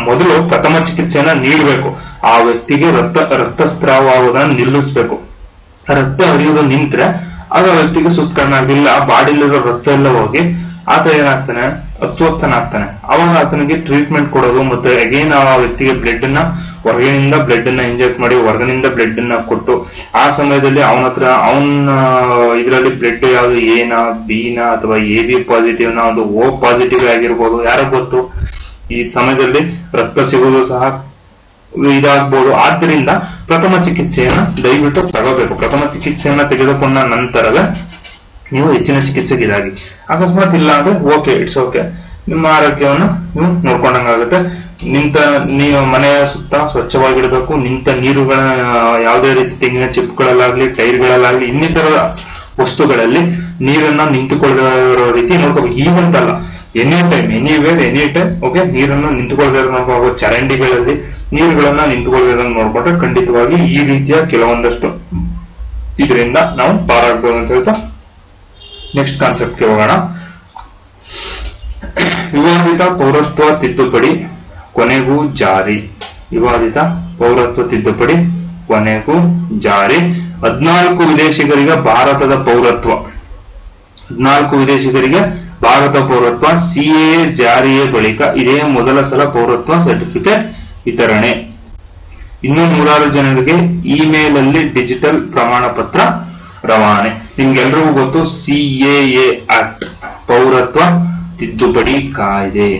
ಮೊದಲು ಪ್ರಥಮ ಚಿಕಿತ್ಸೆಯನ್ನ ನೀಡಬೇಕು. ಆ ವ್ಯಕ್ತಿಗೆ ರಕ್ತಸ್ರಾವ ಆಗೋದನ್ನ ನಿಲ್ಲಿಸ್ಬೇಕು. ರಕ್ತ ಹರಿಯೋದು ನಿಂತ್ರೆ ಆಗ ವ್ಯಕ್ತಿಗೆ ಸುಸ್ತು ಕಡಿಮೆ ಆಗಿಲ್ಲ, ಬಾಡಿಲಿರೋ ರಕ್ತ ಎಲ್ಲ ಹೋಗಿ ಆತ ಏನಾಗ್ತಾನೆ, ಅಸ್ವಸ್ಥನಾಗ್ತಾನೆ. ಅವಾಗ ಆತನಿಗೆ ಟ್ರೀಟ್ಮೆಂಟ್ ಕೊಡೋದು, ಮತ್ತೆ ಅಗೇನ್ ಆ ವ್ಯಕ್ತಿಗೆ ಹೊರಗಿನಿಂದ ಬ್ಲಡ್ ಅನ್ನ ಇಂಜೆಕ್ಟ್ ಮಾಡಿ ಹೊರಗಿನಿಂದ ಬ್ಲಡ್ ಅನ್ನ ಕೊಟ್ಟು, ಆ ಸಮಯದಲ್ಲಿ ಅವನ ಇದರಲ್ಲಿ ಬ್ಲಡ್ ಯಾವ್ದು ಎನಾ ಬಿನಾ ಅಥವಾ AB ಪಾಸಿಟಿವ್ ನ, ಅದು O ಪಾಸಿಟಿವ್ ಆಗಿರ್ಬೋದು, ಯಾರೋ ಗೊತ್ತು. ಈ ಸಮಯದಲ್ಲಿ ರಕ್ತ ಸಿಗೋದು ಸಹ ಇದಾಗಬಹುದು. ಆದ್ದರಿಂದ ಪ್ರಥಮ ಚಿಕಿತ್ಸೆಯನ್ನ ದಯವಿಟ್ಟು ತಗೋಬೇಕು. ಪ್ರಥಮ ಚಿಕಿತ್ಸೆಯನ್ನ ತೆಗೆದುಕೊಂಡ ನಂತರವೇ ನೀವು ಹೆಚ್ಚಿನ ಚಿಕಿತ್ಸೆಗೆ ಇದಾಗಿ. ಅಕಸ್ಮಾತ್ ಇಲ್ಲ ಅಂದ್ರೆ ಓಕೆ, ಇಟ್ಸ್ ಓಕೆ, ನಿಮ್ಮ ಆರೋಗ್ಯವನ್ನು ನೀವು ನೋಡ್ಕೊಂಡಂಗಾಗುತ್ತೆ. ನೀವು ಮನೆಯ ಸುತ್ತ ಸ್ವಚ್ಛವಾಗಿಡಬೇಕು. ನಿಂತ ನೀರುಗಳ ಯಾವುದೇ ರೀತಿ ತೆಂಗಿನ ಚಿಪ್ಗಳಲ್ಲಾಗ್ಲಿ, ಟೈರ್ಗಳಲ್ಲಾಗ್ಲಿ, ಇನ್ನಿತರ ವಸ್ತುಗಳಲ್ಲಿ ನೀರನ್ನ ನಿಂತುಕೊಳ್ಳದಿರೋ ರೀತಿ ನೋಡ್ಕೋಬೇಕು. ಈಗಂತಲ್ಲ, any time, any time okay, ನೀರನ್ನು ನಿಂತುಕೊಳ್ಳದ ನೋಡ್ಕೋಬೇಕು. ಚರಂಡಿಗಳಲ್ಲಿ ನೀರುಗಳನ್ನ ನಿಂತುಕೊಳ್ಳದಂಗೆ ನೋಡ್ಕೊಂಡ್ರೆ ಖಂಡಿತವಾಗಿ ಈ ರೀತಿಯ ಕೆಲವೊಂದಷ್ಟು ಇದರಿಂದ ನಾವು ಪಾರಾಗಬಹುದು ಅಂತ ಹೇಳ್ತಾ ನೆಕ್ಸ್ಟ್ ಕಾನ್ಸೆಪ್ಟ್ಗೆ ಹೋಗೋಣ. ವಿವಾದಿತ ಪೌರತ್ವ ತಿದ್ದುಪಡಿ ಕೊನೆಗೂ ಜಾರಿ. ವಿವಾದಿತ ಪೌರತ್ವ ತಿದ್ದುಪಡಿ ಕೊನೆಗೂ ಜಾರಿ. 14 ವಿದೇಶಿಗರಿಗೆ ಭಾರತದ ಪೌರತ್ವ. 14 ವಿದೇಶಿಗರಿಗೆ ಭಾರತ ಪೌರತ್ವ. ಸಿಎಎ ಜಾರಿಯ ಬಳಿಕ ಇದೇ ಮೊದಲ ಸಲ ಪೌರತ್ವ ಸರ್ಟಿಫಿಕೇಟ್ ವಿತರಣೆ. ಇನ್ನು 106 ಜನರಿಗೆ ಇಮೇಲ್ ಅಲ್ಲಿ ಡಿಜಿಟಲ್ ಪ್ರಮಾಣ ಪತ್ರ ರವಾನೆ. ನಿಮ್ಗೆಲ್ರಿಗೂ ಗೊತ್ತು ಸಿಎಎ ಆಕ್ಟ್, ಪೌರತ್ವ ತಿದ್ದುಪಡಿ ಕಾಯ್ದೆ.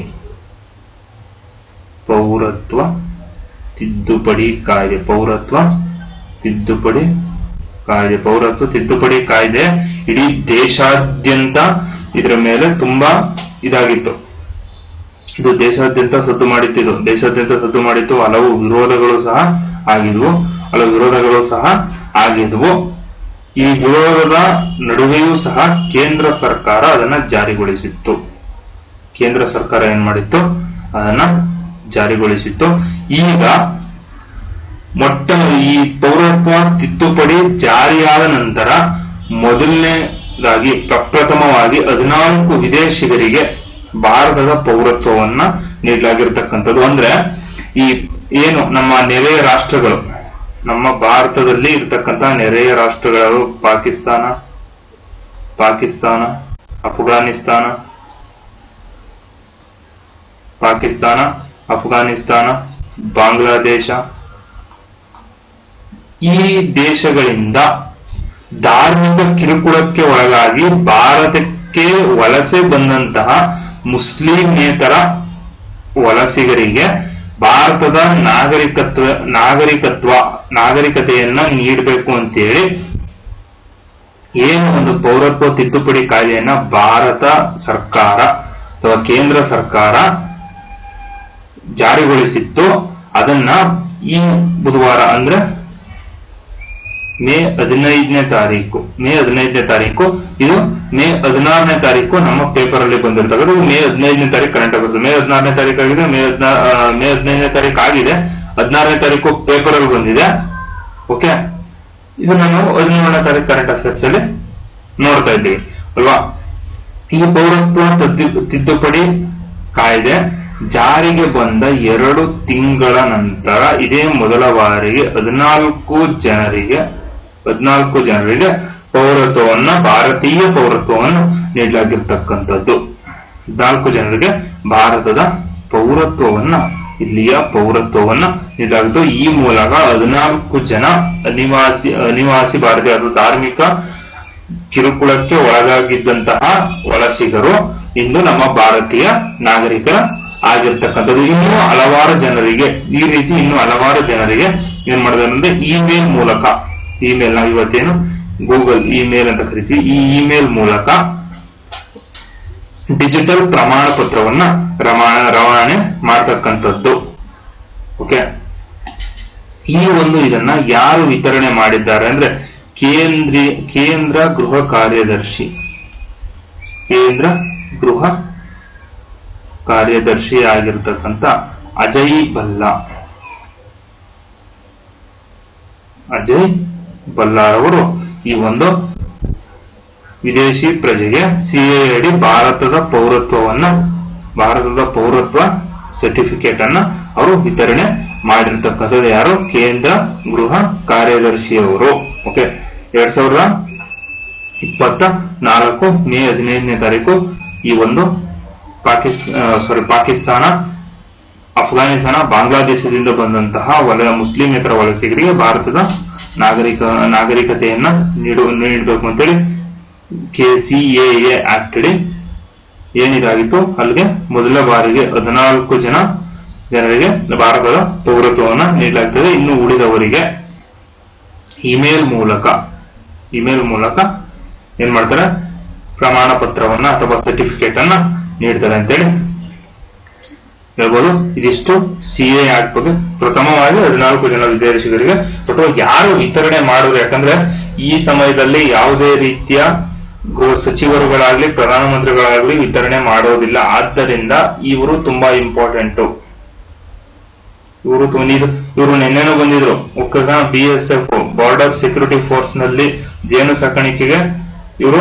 ಪೌರತ್ವ ತಿದ್ದುಪಡಿ ಕಾಯ್ದೆ. ಪೌರತ್ವ ತಿದ್ದುಪಡಿ ಕಾಯ್ದೆ. ಪೌರತ್ವ ತಿದ್ದುಪಡಿ ಕಾಯ್ದೆ ಇಡೀ ದೇಶಾದ್ಯಂತ ಇದರ ಮೇಲೆ ತುಂಬಾ ಇದಾಗಿತ್ತು. ಇದು ದೇಶಾದ್ಯಂತ ಸದ್ದು ಮಾಡಿತ್ತು. ದೇಶಾದ್ಯಂತ ಸದ್ದು ಮಾಡಿತ್ತು. ಹಲವು ವಿರೋಧಗಳು ಸಹ ಆಗಿದ್ವು. ಈ ವಿರೋಧದ ನಡುವೆಯೂ ಸಹ ಕೇಂದ್ರ ಸರ್ಕಾರ ಅದನ್ನ ಜಾರಿಗೊಳಿಸಿತ್ತು. ಕೇಂದ್ರ ಸರ್ಕಾರ ಏನ್ ಮಾಡಿತ್ತು? ಅದನ್ನ ಜಾರಿಗೊಳಿಸಿತ್ತು. ಈಗ ಈ ಪೌರತ್ವ ತಿದ್ದುಪಡಿ ಜಾರಿಯಾದ ನಂತರ ಮೊದಲನೇದಾಗಿ ಪ್ರಪ್ರಥಮವಾಗಿ 14 ವಿದೇಶಿಗರಿಗೆ ಭಾರತದ ಪೌರತ್ವವನ್ನ ನೀಡಲಾಗಿರ್ತಕ್ಕಂಥದ್ದು. ಅಂದ್ರೆ ಈ ಏನು ನಮ್ಮ ನೆರೆಯ ರಾಷ್ಟ್ರಗಳು, ನಮ್ಮ ಭಾರತದಲ್ಲಿ ಇರತಕ್ಕಂತಹ ನೆರೆಯ ರಾಷ್ಟ್ರಗಳು ಪಾಕಿಸ್ತಾನ, ಅಫ್ಘಾನಿಸ್ತಾನ, ಬಾಂಗ್ಲಾದೇಶ, ಈ ದೇಶಗಳಿಂದ ಧಾರ್ಮಿಕ ಕಿರುಕುಳಕ್ಕೆ ಒಳಗಾಗಿ ಭಾರತಕ್ಕೆ ವಲಸೆ ಬಂದಂತಹ ಮುಸ್ಲಿಮೇತರ ವಲಸಿಗರಿಗೆ ಭಾರತದ ನಾಗರಿಕತೆಯನ್ನ ನೀಡಬೇಕು ಅಂತೇಳಿ ಏನು ಒಂದು ಪೌರತ್ವ ತಿದ್ದುಪಡಿ ಕಾಯ್ದೆಯನ್ನ ಭಾರತ ಸರ್ಕಾರ ಅಥವಾ ಕೇಂದ್ರ ಸರ್ಕಾರ ಜಾರಿಗೊಳಿಸಿತ್ತು. ಅದನ್ನ ಈ ಬುಧವಾರ ಅಂದ್ರೆ ಮೇ 15ನೇ ತಾರೀಕು, ಇದು ಮೇ 16ನೇ ತಾರೀಕು ನಮ್ಮ ಪೇಪರ್ ಅಲ್ಲಿ ಬಂದಿರ್ತಕ್ಕಂಥ. ಮೇ 15ನೇ ತಾರೀಕು ಕರೆಂಟ್ ಅಫೇರ್ಸ್. ಮೇ 16ನೇ ತಾರೀಕು ಆಗಿದೆ. ಮೇ 15ನೇ ತಾರೀಕು ಆಗಿದೆ. 16ನೇ ತಾರೀಕು ಪೇಪರ್ ಅಲ್ಲಿ ಬಂದಿದೆ. ಓಕೆ, ಇದು ನಾವು 17ನೇ ತಾರೀಕು ಕರೆಂಟ್ ಅಫೇರ್ಸ್ ಅಲ್ಲಿ ನೋಡ್ತಾ ಇದ್ದೀವಿ ಅಲ್ವಾ. ಈ ಪೌರತ್ವ ತಿದ್ದುಪಡಿ ಕಾಯ್ದೆ ಜಾರಿಗೆ ಬಂದ 2 ತಿಂಗಳ ನಂತರ ಇದೇ ಮೊದಲ ಬಾರಿಗೆ 14 ಜನರಿಗೆ ಪೌರತ್ವವನ್ನ, ಭಾರತೀಯ ಪೌರತ್ವವನ್ನು ನೀಡಲಾಗಿರ್ತಕ್ಕಂಥದ್ದು. 14 ಜನರಿಗೆ ಭಾರತದ ಪೌರತ್ವವನ್ನ, ಇಲ್ಲಿಯ ಪೌರತ್ವವನ್ನ ನೀಡಲಾಗಿತ್ತು. ಈ ಮೂಲಕ 14 ಜನ ಅನಿವಾಸಿ ಭಾರತೀಯ ಅಥವಾ ಧಾರ್ಮಿಕ ಕಿರುಕುಳಕ್ಕೆ ಒಳಗಾಗಿದ್ದಂತಹ ವಲಸಿಗರು ಇಂದು ನಮ್ಮ ಭಾರತೀಯ ನಾಗರಿಕರ ಆಗಿರ್ತಕ್ಕಂಥದ್ದು. ಇನ್ನೂ ಹಲವಾರು ಜನರಿಗೆ ಈ ರೀತಿ ಏನ್ ಮಾಡಿದ್ರೆ ಅಂದ್ರೆ ಇಮೇಲ್ ನಾವು ಇವತ್ತೇನು ಗೂಗಲ್ ಇಮೇಲ್ ಅಂತ ಕರಿತೀವಿ, ಈ ಇಮೇಲ್ ಮೂಲಕ ಡಿಜಿಟಲ್ ಪ್ರಮಾಣ ಪತ್ರವನ್ನ ರವಾನೆ ಮಾಡ್ತಕ್ಕಂಥದ್ದು. ಓಕೆ, ಈ ಇದನ್ನ ಯಾರು ವಿತರಣೆ ಮಾಡಿದ್ದಾರೆ ಅಂದ್ರೆ ಕೇಂದ್ರ ಗೃಹ ಕಾರ್ಯದರ್ಶಿ ಆಗಿರ್ತಕ್ಕಂಥ ಅಜಯ್ ಬಲ್ಲಾರವರು ಈ ವಿದೇಶಿ ಪ್ರಜೆಗೆ ಸಿಎಎ ಅಡಿ ಭಾರತದ ಪೌರತ್ವ ಸರ್ಟಿಫಿಕೇಟ್ ಅನ್ನ ಅವರು ವಿತರಣೆ ಮಾಡಿರ್ತಕ್ಕಂಥದ್ದು. ಯಾರು? ಕೇಂದ್ರ ಗೃಹ ಕಾರ್ಯದರ್ಶಿಯವರು. ಓಕೆ, 2024 ಮೇ 15ನೇ ತಾರೀಕು ಈ ಪಾಕಿಸ್ತಾನ, ಅಫ್ಘಾನಿಸ್ತಾನ, ಬಾಂಗ್ಲಾದೇಶದಿಂದ ಬಂದಂತಹ ಮುಸ್ಲಿಮೇತರ ವಲಸಿಗರಿಗೆ ಭಾರತದ ನಾಗರಿಕತೆಯನ್ನ ನೀಡಬೇಕು ಅಂತೇಳಿ ಸಿಎಎ ಆಕ್ಟ್ ಅಡಿ ಏನಿದಾಗಿತ್ತು, ಅಲ್ಲಿಗೆ ಮೊದಲ ಬಾರಿಗೆ 14 ಜನರಿಗೆ ಭಾರತದ ಪೌರತ್ವವನ್ನು ನೀಡಲಾಗ್ತದೆ. ಇನ್ನು ಉಳಿದವರಿಗೆ ಇಮೇಲ್ ಮೂಲಕ ಏನ್ ಮಾಡ್ತಾರೆ? ಪ್ರಮಾಣ ಪತ್ರವನ್ನ ಅಥವಾ ಸರ್ಟಿಫಿಕೇಟ್ ಅನ್ನ ನೀಡ್ತಾರೆ ಅಂತೇಳಿ ಹೇಳ್ಬೋದು. ಇದಿಷ್ಟು ಸಿಎ ಆಕ್ಟ್ ಬಗ್ಗೆ. ಪ್ರಥಮವಾಗಿ 14 ಜನ ವಿದೇಶಿಗರಿಗೆ ಅಥವಾ ಯಾರು ವಿತರಣೆ ಮಾಡಿದ್ರು, ಯಾಕಂದ್ರೆ ಈ ಸಮಯದಲ್ಲಿ ಯಾವುದೇ ರೀತಿಯ ಗೃಹ ಸಚಿವರುಗಳಾಗ್ಲಿ ಪ್ರಧಾನಮಂತ್ರಿಗಳಾಗ್ಲಿ ವಿತರಣೆ ಮಾಡೋದಿಲ್ಲ. ಆದ್ದರಿಂದ ಇವರು ತುಂಬಾ ಇಂಪಾರ್ಟೆಂಟ್. ಇವರು ನಿನ್ನೆನೂ ಬಂದಿದ್ರು. BSF ಬಾರ್ಡರ್ ಸೆಕ್ಯೂರಿಟಿ ಫೋರ್ಸ್ ನಲ್ಲಿ ಜೇನು ಸಾಕಾಣಿಕೆಗೆ ಇವರು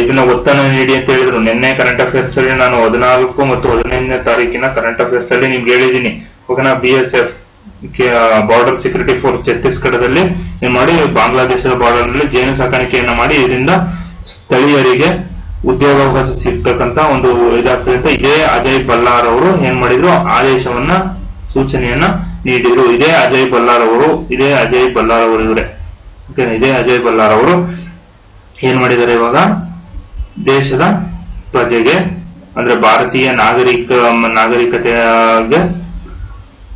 ಇದನ್ನ ಒತ್ತನ್ನು ನೀಡಿ ಅಂತ ಹೇಳಿದ್ರು. ನಿನ್ನೆ ಕರೆಂಟ್ ಅಫೇರ್ಸ್ ಅಲ್ಲಿ ನಾನು 14 ಮತ್ತು 15ನೇ ತಾರೀಕಿನ ಕರೆಂಟ್ ಅಫೇರ್ಸ್ ಅಲ್ಲಿ ನಿಮ್ಗೆ ಹೇಳಿದೀನಿ. ಓಕೆನಾ, BSF ಬಾರ್ಡರ್ ಸೆಕ್ಯೂರಿಟಿ ಫೋರ್ಸ್ ಛತ್ತೀಸ್ಗಢದಲ್ಲಿ ಏನ್ ಮಾಡಿ ಬಾಂಗ್ಲಾದೇಶದ ಬಾರ್ಡರ್ ನಲ್ಲಿ ಜೇನು ಸಾಕಾಣಿಕೆಯನ್ನ ಮಾಡಿ ಇದರಿಂದ ಸ್ಥಳೀಯರಿಗೆ ಉದ್ಯೋಗಾವಕಾಶ ಸಿಗ್ತಕ್ಕಂತ ಒಂದು ಇದಾಗ್ತದೆ ಅಂತ ಇದೇ ಅಜಯ್ ಬಲ್ಲಾರ್ ಅವರು ಏನ್ ಮಾಡಿದ್ರು, ಆದೇಶವನ್ನ ಸೂಚನೆಯನ್ನ ನೀಡಿದ್ರು. ಇದೇ ಅಜಯ್ ಬಲ್ಲಾರ್ ಅವರು ಇವರೇ. ಓಕೆ, ಇದೇ ಅಜಯ್ ಬಲ್ಲಾರ್ ಅವರು ಏನ್ ಮಾಡಿದ್ದಾರೆ, ಇವಾಗ ದೇಶದ ಪ್ರಜೆಗೆ ಅಂದ್ರೆ ಭಾರತೀಯ ನಾಗರಿಕತೆಗೆ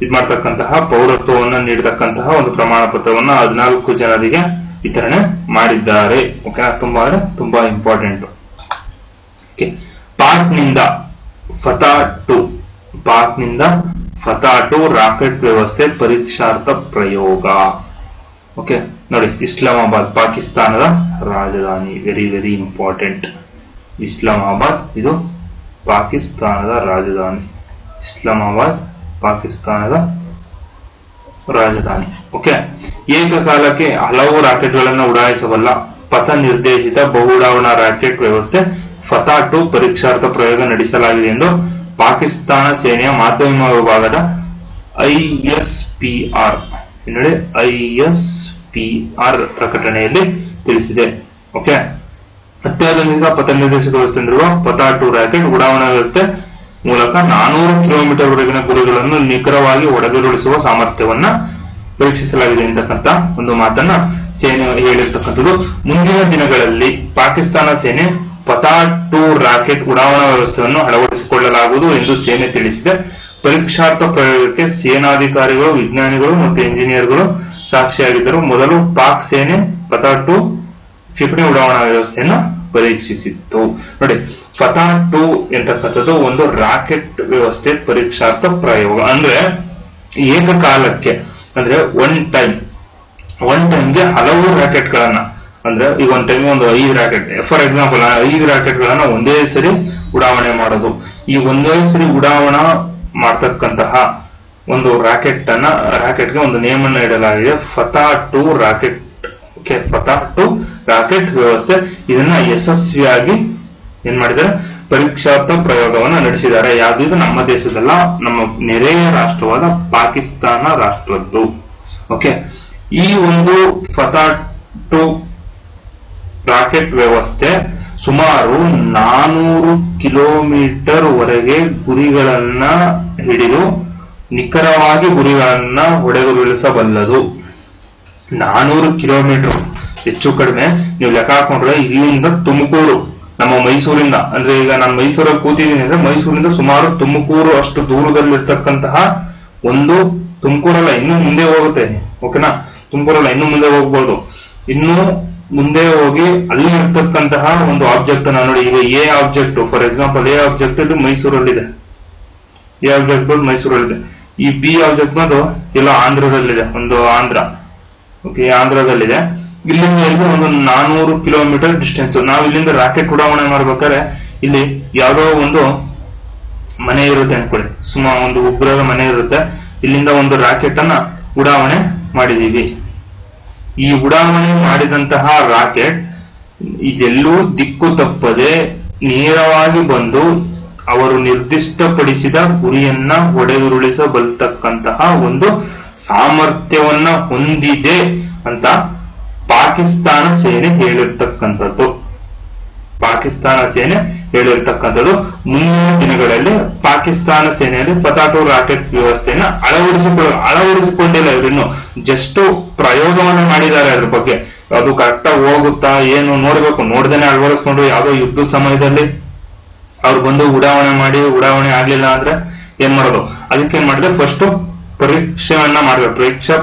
ಇದ್ ಮಾಡ್ತಕ್ಕಂತಹ ಪೌರತ್ವವನ್ನ ನೀಡತಕ್ಕಂತಹ ಒಂದು ಪ್ರಮಾಣ ಪತ್ರವನ್ನ 14 ಜನರಿಗೆ ವಿತರಣೆ ಮಾಡಿದ್ದಾರೆ. ಓಕೆನಾ, ತುಂಬಾ ಇಂಪಾರ್ಟೆಂಟ್. ಪಾಕ್ನಿಂದ ಫತಾ-2 ರಾಕೆಟ್ ವ್ಯವಸ್ಥೆ ಪರೀಕ್ಷಾರ್ಥ ಪ್ರಯೋಗ. ಓಕೆ ನೋಡಿ, ಇಸ್ಲಾಮಾಬಾದ್ ಪಾಕಿಸ್ತಾನದ ರಾಜಧಾನಿ, ವೆರಿ ವೆರಿ ಇಂಪಾರ್ಟೆಂಟ್. ಇಸ್ಲಾಮಾಬಾದ್ ಇದು ಪಾಕಿಸ್ತಾನದ ರಾಜಧಾನಿ. ಓಕೆ, ಏಕಕಾಲಕ್ಕೆ ಹಲವು ರಾಕೆಟ್ಗಳನ್ನು ಉಡಾಯಿಸಬಲ್ಲ ಪಥ ನಿರ್ದೇಶಿತ ಬಹು-ಉಡಾವಣಾ ರಾಕೆಟ್ ವ್ಯವಸ್ಥೆ ಫತಾ-2 ಪರೀಕ್ಷಾರ್ಥ ಪ್ರಯೋಗ ನಡೆಸಲಾಗಿದೆ ಎಂದು ಪಾಕಿಸ್ತಾನ ಸೇನೆಯ ಮಾಧ್ಯಮ ವಿಭಾಗದ ISPR ಪ್ರಕಟಣೆಯಲ್ಲಿ ತಿಳಿಸಿದೆ. ಓಕೆ, ಅತ್ಯಾಧುನಿಕ ಪಥ ನಿರ್ದೇಶಕ ವ್ಯವಸ್ಥೆ ಹೊಂದಿರುವ ಫತಾ-2 ರಾಕೆಟ್ ಉಡಾವಣಾ ವ್ಯವಸ್ಥೆ ಮೂಲಕ 400 ಕಿಲೋಮೀಟರ್ ವರೆಗಿನ ಗುರಿಗಳನ್ನು ನಿಖರವಾಗಿ ಹೊಡೆದುರುಳಿಸುವ ಸಾಮರ್ಥ್ಯವನ್ನ ಪರೀಕ್ಷಿಸಲಾಗಿದೆ ಅಂತಕ್ಕಂಥ ಒಂದು ಮಾತನ್ನ ಸೇನೆ ಹೇಳಿರ್ತಕ್ಕಂಥದ್ದು. ಮುಂದಿನ ದಿನಗಳಲ್ಲಿ ಪಾಕಿಸ್ತಾನ ಸೇನೆ ಫತಾ-2 ರಾಕೆಟ್ ಉಡಾವಣಾ ವ್ಯವಸ್ಥೆಯನ್ನು ಅಳವಡಿಸಿಕೊಳ್ಳಲಾಗುವುದು ಎಂದು ಸೇನೆ ತಿಳಿಸಿದೆ. ಪರೀಕ್ಷಾರ್ಥ ಪ್ರಯೋಗಕ್ಕೆ ಸೇನಾಧಿಕಾರಿಗಳು, ವಿಜ್ಞಾನಿಗಳು ಮತ್ತು ಇಂಜಿನಿಯರ್ಗಳು ಸಾಕ್ಷಿಯಾಗಿದ್ದರು. ಮೊದಲು ಪಾಕ್ ಸೇನೆ ಫತಾ-2 ಕ್ಷಿಪಣಿ ಉಡಾವಣಾ ವ್ಯವಸ್ಥೆಯನ್ನು ಪರೀಕ್ಷಿಸಿತ್ತು. ನೋಡಿ, ಫತಾ-2 ಎಂತಕ್ಕಂಥದ್ದು ಒಂದು ರಾಕೆಟ್ ವ್ಯವಸ್ಥೆ ಪರೀಕ್ಷಾರ್ಥ ಪ್ರಯೋಗ. ಅಂದ್ರೆ ಏಕಕಾಲಕ್ಕೆ, ಅಂದ್ರೆ ಒನ್ ಟೈಮ್ಗೆ ಹಲವು ರಾಕೆಟ್ ಗಳನ್ನ, ಅಂದ್ರೆ ಈಗ ಒಂದ್ ಟೈಮ್ ಒಂದು 5 ರಾಕೆಟ್, ಫಾರ್ ಎಕ್ಸಾಂಪಲ್ 5 ರಾಕೆಟ್ ಗಳನ್ನ ಒಂದೇ ಸರಿ ಉಡಾವಣೆ ಮಾಡೋದು. ಈ ಒಂದೇ ಸರಿ ಉಡಾವಣಾ ಮಾಡ್ತಕ್ಕಂತಹ ಒಂದು ರಾಕೆಟ್ಗೆ ಒಂದು ನೇಮನ್ನ ಇಡಲಾಗಿದೆ, ಫತಾ-2 ರಾಕೆಟ್. ಓಕೆ, ಫತಾ-2 ರಾಕೆಟ್ ವ್ಯವಸ್ಥೆ. ಇದನ್ನ ಯಶಸ್ವಿಯಾಗಿ ಏನ್ ಮಾಡಿದ್ದಾರೆ, ಪರೀಕ್ಷಾರ್ಥ ಪ್ರಯೋಗವನ್ನ ನಡೆಸಿದ್ದಾರೆ. ಯಾವುದು ಇದು ನಮ್ಮ ದೇಶದಲ್ಲ, ನಮ್ಮ ನೆರೆಯ ರಾಷ್ಟ್ರವಾದ ಪಾಕಿಸ್ತಾನ ರಾಷ್ಟ್ರದ್ದು. ಓಕೆ, ಈ ಒಂದು ಫತಾ-2 ರಾಕೆಟ್ ವ್ಯವಸ್ಥೆ ಸುಮಾರು 400 ಕಿಲೋಮೀಟರ್ ವರೆಗೆ ಗುರಿಗಳನ್ನ ಹಿಡಿದು ನಿಖರವಾಗಿ ಗುರಿಗಳನ್ನ ಹೊಡೆದುರುಳಿಸಬಲ್ಲದು. 400 ಕಿಲೋಮೀಟರ್ ಹೆಚ್ಚು ಕಡಿಮೆ ನೀವು ಲೆಕ್ಕ ಹಾಕೊಂಡ್ರೆ ಇಲ್ಲಿಂದ ತುಮಕೂರು, ನಮ್ಮ ಮೈಸೂರಿಂದ, ಅಂದ್ರೆ ಈಗ ನಾನು ಮೈಸೂರಲ್ಲಿ ಕೂತಿದ್ದೀನಿ ಅಂದ್ರೆ ಮೈಸೂರಿಂದ ಸುಮಾರು ತುಮಕೂರು ಅಷ್ಟು ದೂರದಲ್ಲಿರ್ತಕ್ಕಂತಹ ಒಂದು, ತುಮಕೂರಲ್ಲ ಇನ್ನೂ ಮುಂದೆ ಹೋಗುತ್ತೆ. ಓಕೆನಾ, ತುಮಕೂರಲ್ಲ ಇನ್ನೂ ಮುಂದೆ ಹೋಗ್ಬೋದು. ಇನ್ನೂ ಮುಂದೆ ಹೋಗಿ ಅಲ್ಲಿ ಇರ್ತಕ್ಕಂತಹ ಒಂದು ಆಬ್ಜೆಕ್ಟ್ ನೋಡಿ, ಈಗ A object, for example A object ಮೈಸೂರಲ್ಲಿದೆ, ಈ ಬಿ ಆಬ್ಜೆಕ್ಟ್ ಬಂದು ಎಲ್ಲ ಆಂಧ್ರದಲ್ಲಿದೆ, ಒಂದು ಆಂಧ್ರ. ಓಕೆ, ಆಂಧ್ರದಲ್ಲಿದೆ. ಇಲ್ಲಿಂದ ಒಂದು 400 ಕಿಲೋಮೀಟರ್ ಡಿಸ್ಟೆನ್ಸ್. ನಾವು ಇಲ್ಲಿಂದ ರಾಕೆಟ್ ಉಡಾವಣೆ ಮಾಡ್ಬೇಕಾದ್ರೆ ಇಲ್ಲಿ ಯಾವುದೋ ಒಂದು ಮನೆ ಇರುತ್ತೆ ಅನ್ಕೊಳ್ಳಿ, ಸುಮಾರು ಒಂದು ಉಗ್ರರ ಮನೆ ಇರುತ್ತೆ. ಇಲ್ಲಿಂದ ಒಂದು ರಾಕೆಟ್ ಅನ್ನ ಉಡಾವಣೆ ಮಾಡಿದೀವಿ. ಈ ಉಡಾವಣೆ ಮಾಡಿದಂತಹ ರಾಕೆಟ್ ಇದೆಲ್ಲೂ ದಿಕ್ಕು ತಪ್ಪದೆ ನೇರವಾಗಿ ಬಂದು ಅವರು ನಿರ್ದಿಷ್ಟಪಡಿಸಿದ ಗುರಿಯನ್ನ ಹೊಡೆದುರುಳಿಸಬಲ್ತಕ್ಕಂತಹ ಒಂದು ಸಾಮರ್ಥ್ಯವನ್ನ ಹೊಂದಿದೆ ಅಂತ ಪಾಕಿಸ್ತಾನ ಸೇನೆ ಹೇಳಿರ್ತಕ್ಕಂಥದ್ದು. ಮುಂದಿನ ದಿನಗಳಲ್ಲಿ ಪಾಕಿಸ್ತಾನ ಸೇನೆಯಲ್ಲಿ ಫತಾ-2 ರಾಕೆಟ್ ವ್ಯವಸ್ಥೆಯನ್ನ ಅಳವಡಿಸಿಕೊಂಡಿಲ್ಲ. ಇವರಿನ್ನು ಜಸ್ಟ್ ಪ್ರಯೋಗವನ್ನ ಮಾಡಿದ್ದಾರೆ. ಅದ್ರ ಬಗ್ಗೆ ಅದು ಕರೆಕ್ಟಾಗಿ ಹೋಗುತ್ತಾ ಏನು ನೋಡ್ಬೇಕು, ನೋಡ್ದೇನೆ ಅಳವಡಿಸ್ಕೊಂಡು ಯಾವುದೋ ಯುದ್ಧ ಸಮಯದಲ್ಲಿ ಅವ್ರು ಬಂದು ಉಡಾವಣೆ ಆಗ್ಲಿಲ್ಲ ಅಂದ್ರೆ ಏನ್ ಮಾಡೋದು, ಅದಕ್ಕೆ ಏನ್ ಮಾಡಿದ್ರೆ ಫಸ್ಟ್ ಪರೀಕ್ಷೆಯನ್ನ ಮಾಡಬೇಕು,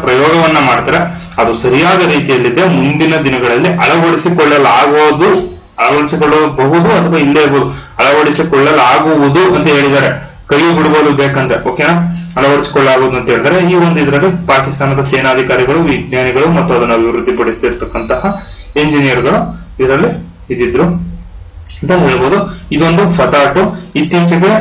ಪ್ರಯೋಗವನ್ನ ಮಾಡ್ತಾರೆ. ಅದು ಸರಿಯಾದ ರೀತಿಯಲ್ಲಿದೆ. ಮುಂದಿನ ದಿನಗಳಲ್ಲಿ ಅಳವಡಿಸಿಕೊಳ್ಳಬಹುದು ಅಥವಾ ಇಲ್ಲೇ ಇರ್ಬೋದು, ಅಳವಡಿಸಿಕೊಳ್ಳಲಾಗುವುದು ಅಂತ ಹೇಳಿದ್ದಾರೆ. ಕೈ ಬಿಡಬಹುದು ಬೇಕಂದ್ರೆ. ಓಕೆನಾ, ಅಳವಡಿಸಿಕೊಳ್ಳಲಾಗುವುದು ಅಂತ ಹೇಳಿದರೆ ಈ ಒಂದು ಇದರಲ್ಲಿ ಪಾಕಿಸ್ತಾನದ ಸೇನಾಧಿಕಾರಿಗಳು, ವಿಜ್ಞಾನಿಗಳು ಮತ್ತು ಅದನ್ನು ಅಭಿವೃದ್ಧಿಪಡಿಸುತ್ತಿರ್ತಕ್ಕಂತಹ ಇಂಜಿನಿಯರ್ಗಳು ಇದರಲ್ಲಿ ಇದ್ದಿದ್ರು ಅಂತ ಹೇಳ್ಬೋದು. ಇದೊಂದು ಫತಾ-2. ಇತ್ತೀಚೆಗೆ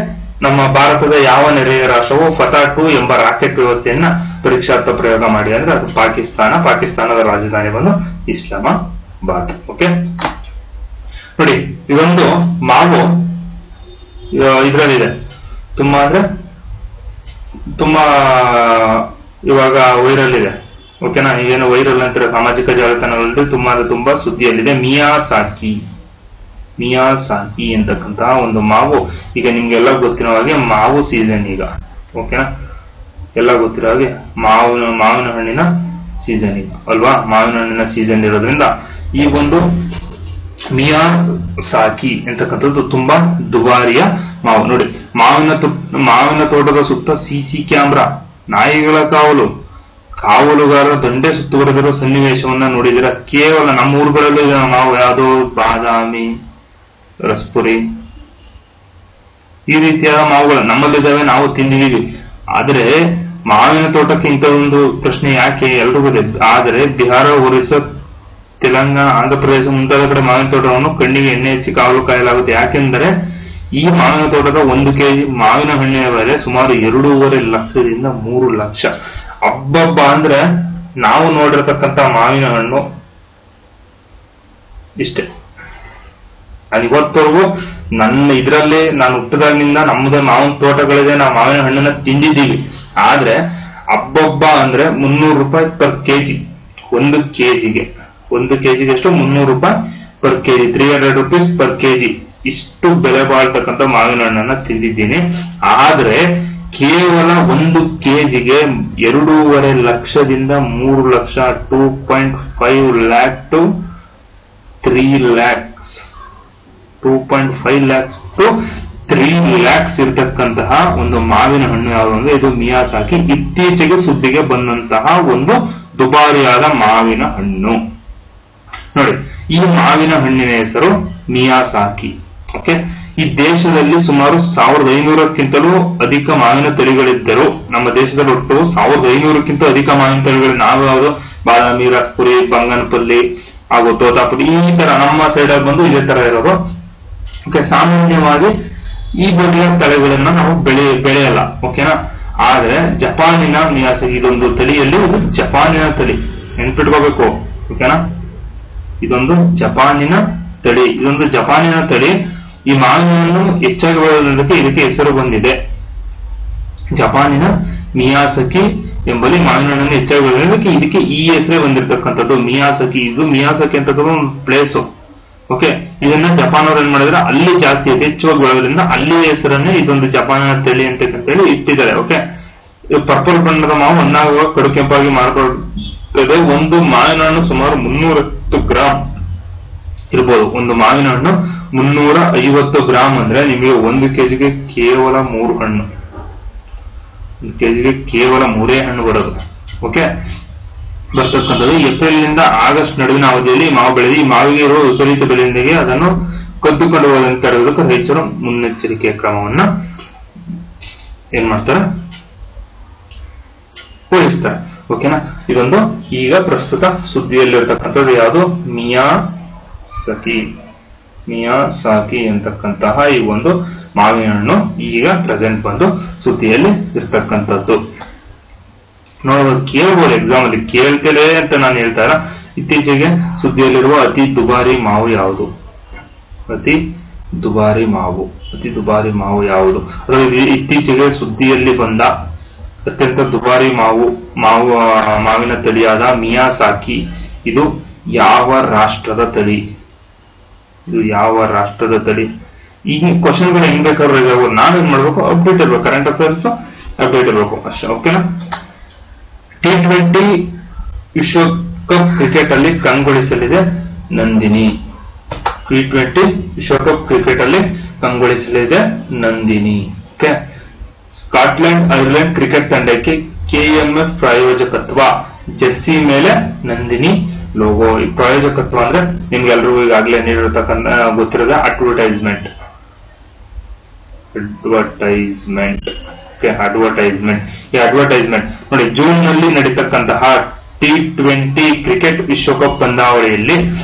ನಮ್ಮ ಭಾರತದ ಯಾವ ನೆರೆಯ ರಾಷ್ಟ್ರವು ಫತಾ-2 ಎಂಬ ರಾಕೆಟ್ ವ್ಯವಸ್ಥೆಯನ್ನ ಪರೀಕ್ಷಾರ್ಥ ಪ್ರಯೋಗ ಮಾಡಿ ಅಂದ್ರೆ ಅದು ಪಾಕಿಸ್ತಾನದ ರಾಜಧಾನಿ ಬಂದು ಇಸ್ಲಾಮಾಬಾದ್. ಓಕೆ, ನೋಡಿ ಇದೊಂದು ಮಾವು ಇದ್ರಲ್ಲಿದೆ, ತುಂಬಾ ಅಂದ್ರೆ ತುಂಬಾ ಇವಾಗ ವೈರಲ್ ಇದೆ. ಓಕೆನಾ, ಈಗೇನು ವೈರಲ್ ಅಂತಾರೆ ಸಾಮಾಜಿಕ ಜಾಲತಾಣಗಳಲ್ಲಿ, ತುಂಬಾ ಅಂದ್ರೆ ತುಂಬಾ ಸುದ್ದಿಯಲ್ಲಿದೆ. ಮಿಯಾಸಾಕಿ ಅಂತಕ್ಕಂತಹ ಒಂದು ಮಾವು. ಈಗ ನಿಮ್ಗೆಲ್ಲ ಗೊತ್ತಿರೋ ಹಾಗೆ ಮಾವು ಸೀಸನ್ ಈಗ. ಓಕೆನಾ, ಎಲ್ಲ ಗೊತ್ತಿರೋ ಹಾಗೆ ಮಾವಿನ ಹಣ್ಣಿನ ಸೀಸನ್ ಈಗ ಅಲ್ವಾ. ಮಾವಿನ ಹಣ್ಣಿನ ಸೀಸನ್ ಇರೋದ್ರಿಂದ ಈ ಒಂದು ಮಿಯಾಸಾಕಿ ಅಂತಕ್ಕಂಥದ್ದು ತುಂಬಾ ದುಬಾರಿಯ ಮಾವು. ನೋಡಿ, ಮಾವಿನ ತೋಟದ ಸುತ್ತ ಸಿಸಿ ಕ್ಯಾಮ್ರಾ, ನಾಯಿಗಳ ಕಾವಲುಗಾರರ ದಂಡೆ ಸುತ್ತುವರೆದಿರುವ ಸನ್ನಿವೇಶವನ್ನ ನೋಡಿದಿರ. ಕೇವಲ ನಮ್ಮ ಊರುಗಳಲ್ಲೂ ಮಾವು ಯಾವುದು ಬಾದಾಮಿ, ರಸ್ಪುರಿ, ಈ ರೀತಿಯಾದ ಮಾವುಗಳು ನಮ್ಮಲ್ಲಿದ್ದಾವೆ, ನಾವು ತಿಂದಿದ್ದೀವಿ. ಆದ್ರೆ ಮಾವಿನ ತೋಟಕ್ಕೆ ಇಂಥ ಒಂದು ಪ್ರಶ್ನೆ ಯಾಕೆ ಎಲ್ರಿಗೂ ಇದೆ. ಆದರೆ ಬಿಹಾರ, ಒರಿಸ್ಸಾ, ತೆಲಂಗಾಣ, ಆಂಧ್ರ ಪ್ರದೇಶ ಮುಂತಾದ ಕಡೆ ಮಾವಿನ ತೋಟವನ್ನು ಕಣ್ಣಿಗೆ ಎಣ್ಣೆ ಹಚ್ಚಿ ಕಾವಲು ಕಾಯಲಾಗುತ್ತೆ. ಯಾಕೆಂದರೆ ಈ ಮಾವಿನ ತೋಟದ 1 ಕೆಜಿ ಮಾವಿನ ಹಣ್ಣಿನ ಬೆಲೆ ಸುಮಾರು 2.5 ಲಕ್ಷದಿಂದ 3 ಲಕ್ಷ. ಹಬ್ಬಬ್ಬ ಅಂದ್ರೆ ನಾವು ನೋಡಿರತಕ್ಕಂತ ಮಾವಿನ ಹಣ್ಣು ಇಷ್ಟೇ. ನಾನು ಇವತ್ತವರೆಗೂ ಇದರಲ್ಲಿ ನಾನು ಹುಟ್ಟದಾಗಿನಿಂದ ನಮ್ಮದೇ ಮಾವಿನ ತೋಟಗಳಿದೆ, ನಾವು ಮಾವಿನ ಹಣ್ಣನ್ನ ತಿಂದಿದ್ದೀವಿ. ಆದ್ರೆ ಹಬ್ಬಬ್ಬ ಅಂದ್ರೆ 300 ರೂಪಾಯಿ ಪರ್ ಕೆಜಿ. 1 ಕೆಜಿಗೆ ಎಷ್ಟು? 300 ರೂಪಾಯಿ per KG, 300 rupees per KG. ಇಷ್ಟು ಬೆಲೆ ಬಾಳ್ತಕ್ಕಂಥ ಮಾವಿನ ಹಣ್ಣನ್ನ ತಿಂದಿದ್ದೀನಿ. ಆದ್ರೆ ಕೇವಲ 1 ಕೆಜಿಗೆ 2.5 ಲಕ್ಷದಿಂದ 3 lakh, 2.5 lakh to 3 lakhs, 2.5 lakhs to 3 lakhs ಇರತಕ್ಕಂತಹ ಒಂದು ಮಾವಿನ ಹಣ್ಣು ಯಾವುದು ಅಂದ್ರೆ ಇದು ಮಿಯಾಸಾಕಿ. ಇತ್ತೀಚೆಗೆ ಸುದ್ದಿಗೆ ಬಂದಂತಹ ಒಂದು ದುಬಾರಿಯಾದ ಮಾವಿನ ಹಣ್ಣು. ನೋಡಿ, ಈ ಮಾವಿನ ಹಣ್ಣಿನ ಹೆಸರು ಮಿಯಾಸಾಕಿ. ಓಕೆ, ಈ ದೇಶದಲ್ಲಿ ಸುಮಾರು 1500ಕ್ಕಿಂತಲೂ ಅಧಿಕ ಮಾವಿನ ತಳಿಗಳಿದ್ದರು. ನಮ್ಮ ದೇಶದಲ್ಲಿ ಒಟ್ಟು 1500ಕ್ಕಿಂತ ಅಧಿಕ ಮಾವಿನ ತಳಿಗಳು. ನಾವು ಯಾವುದು ಬಾದಾಮಿ, ರಸ್ಪುರಿ, ಬಂಗನಪಲ್ಲಿ ಹಾಗೂ ತೋತಾಪುರಿ, ಈ ತರ ನಮ್ಮ ಸೈಡ್ ಬಂದು ಇದೇ ತರ ಇರೋದು. ಓಕೆ, ಸಾಮಾನ್ಯವಾಗಿ ಈ ಬಗೆಯ ತಳಿಗಳನ್ನ ನಾವು ಬೆಳೆಯಲ್ಲ. ಓಕೆನಾ, ಆದ್ರೆ ಜಪಾನಿನ ಮಿಯಾಸಾಕಿ ಇದೊಂದು ತಳಿಯಲ್ಲಿ, ಇದು ಜಪಾನಿನ ತಳಿ, ನೆನ್ಪಿಟ್ಕೋಬೇಕು. ಓಕೆನಾ, ಇದೊಂದು ಜಪಾನಿನ ತಳಿ. ಈ ಮಾವಿನ ಹಣ್ಣು ಹೆಚ್ಚಾಗಿ ಬೆಳೆಯೋದಕ್ಕೆ ಇದಕ್ಕೆ ಹೆಸರು ಬಂದಿದೆ. ಜಪಾನಿನ ಮಿಯಾಸಾಕಿ ಎಂಬಲ್ಲಿ ಮಾವಿನ ಹಣ್ಣನ್ನು ಹೆಚ್ಚಾಗಿ ಬೆಳೆಯೋದಕ್ಕೆ ಇದಕ್ಕೆ ಈ ಹೆಸರೇ ಬಂದಿರತಕ್ಕಂಥದ್ದು, ಮಿಯಾಸಾಕಿ. ಇದು ಮಿಯಾಸಾಕಿ ಅಂತಕ್ಕಂಥ ಒಂದು ಪ್ಲೇಸು. ಓಕೆ, ಇದನ್ನ ಜಪಾನ್ ಅವ್ರು ಏನ್ ಮಾಡಿದ್ರೆ ಅಲ್ಲಿ ಜಾಸ್ತಿ ಯಥೇಚ್ಛವಾಗಿ ಬೆಳೆಯೋದ್ರಿಂದ ಅಲ್ಲಿ ಹೆಸರನ್ನೇ ಇದೊಂದು ಜಪಾನಿನ ತಳಿ ಅಂತೇಳಿ ಇಟ್ಟಿದ್ದಾರೆ. ಓಕೆ, ಪರ್ಪಲ್ ಬಣ್ಣದ ಮಾವು ಹಣ್ಣಾಗುವ ಕಡು ಕೆಂಪಾಗಿ ಮಾರ್ಪಡುತ್ತದೆ. ಒಂದು ಮಾವಿನ ಹಣ್ಣು ಸುಮಾರು 350 ಗ್ರಾಂ ಇರ್ಬೋದು. ಒಂದು ಮಾವಿನ ಹಣ್ಣು 350 ಗ್ರಾಂ ಅಂದ್ರೆ ನಿಮಗೆ 1 ಕೆಜಿಗೆ ಕೇವಲ 3 ಹಣ್ಣು, 1 ಕೆಜಿಗೆ ಕೇವಲ 3 ಹಣ್ಣು ಬರೋದು. ಓಕೆ, ಬರ್ತಕ್ಕಂಥದ್ದು ಏಪ್ರಿಲ್ ನಿಂದ ಆಗಸ್ಟ್ ನಡುವಿನ ಅವಧಿಯಲ್ಲಿ ಮಾವು ಬೆಳೆದು ಈ ಮಾವಿಗೆ ಇರುವ ವಿಪರೀತ ಬೆಲೆಯಿಂದಾಗಿ ಅದನ್ನು ಕದ್ದುಕೊಂಡು ಹೋದಂತೆ ತಡೆಯುವುದಕ್ಕೆ ರೈತರು ಮುನ್ನೆಚ್ಚರಿಕೆಯ ಕ್ರಮವನ್ನ ಏನ್ ಮಾಡ್ತಾರೆ, ವಹಿಸ್ತಾರೆ. ಓಕೆನಾ, ಇದೊಂದು ಈಗ ಪ್ರಸ್ತುತ ಸುದ್ದಿಯಲ್ಲಿರ್ತಕ್ಕಂಥದ್ದು ಯಾವುದು, ಮಿಯಾಸಾಕಿ ಅಂತಕ್ಕಂತಹ ಈ ಒಂದು ಮಾವಿನ ಹಣ್ಣು ಈಗ ಪ್ರೆಸೆಂಟ್ ಬಂದು ಸುದ್ದಿಯಲ್ಲಿ ಇರ್ತಕ್ಕಂಥದ್ದು. ನೋಡಬಹುದು, ಕೇಳಬಹುದು ಎಕ್ಸಾಮ್ ಅಲ್ಲಿ, ಕೇಳ್ತೇನೆ ಅಂತ ನಾನು ಹೇಳ್ತಾ ಇಲ್ಲ. ಇತ್ತೀಚೆಗೆ ಸುದ್ದಿಯಲ್ಲಿರುವ ಅತಿ ದುಬಾರಿ ಮಾವು ಯಾವುದು? ಅತಿ ದುಬಾರಿ ಮಾವು ಯಾವುದು? ಅದರಲ್ಲಿ ಇತ್ತೀಚೆಗೆ ಸುದ್ದಿಯಲ್ಲಿ ಬಂದ ಅತ್ಯಂತ ದುಬಾರಿ ಮಾವಿನ ತಳಿಯಾದ ಮಿಯಾಸಾಕಿ ಇದು ಯಾವ ರಾಷ್ಟ್ರದ ತಳಿ? ಈಗ ಕ್ವಶನ್ಗಳು ಹೆಂಗ್ ಬೇಕಾದ್ರೂ ಇದಾವೆ. ನಾವೇನ್ ಮಾಡ್ಬೇಕು, ಅಪ್ಡೇಟ್ ಇರ್ಬೇಕು, ಕರೆಂಟ್ ಅಫೇರ್ಸ್ ಅಪ್ಡೇಟ್ ಇರ್ಬೇಕು ಅಷ್ಟೇ. ಓಕೆನಾ, T20 ವಿಶ್ವಕಪ್ ಕ್ರಿಕೆಟ್ ಅಲ್ಲಿ ಕಂಗೊಳಿಸಲಿದೆ ನಂದಿನಿ. T20 ವಿಶ್ವಕಪ್ ಕ್ರಿಕೆಟ್ ಅಲ್ಲಿ ಕಂಗೊಳಿಸಲಿದೆ Nandini. Okay, Scotland Ireland cricket ತಂಡಕ್ಕೆ KMF ಪ್ರಾಯೋಜಕತ್ವ. ಜೆರ್ಸಿ ಮೇಲೆ ನಂದಿನಿ ಲೋಗೋ. ಈ ಪ್ರಾಯೋಜಕತ್ವ ಅಂದ್ರೆ ನಿಮ್ಗೆಲ್ರಿಗೂ ಈಗಾಗಲೇ ನೀಡಿರತಕ್ಕಂಥ ಗೊತ್ತಿರೋದ ಅಡ್ವರ್ಟೈಸ್ಮೆಂಟ್. ಈ ಅಡ್ವರ್ಟೈಸ್ಮೆಂಟ್ ನೋಡಿ, ಜೂನ್ ನಲ್ಲಿ ನಡೀತಕ್ಕಂತಹ T20 ಕ್ರಿಕೆಟ್ ವಿಶ್ವಕಪ್ ಪಂದ್ಯಾವಳಿಯಲ್ಲಿ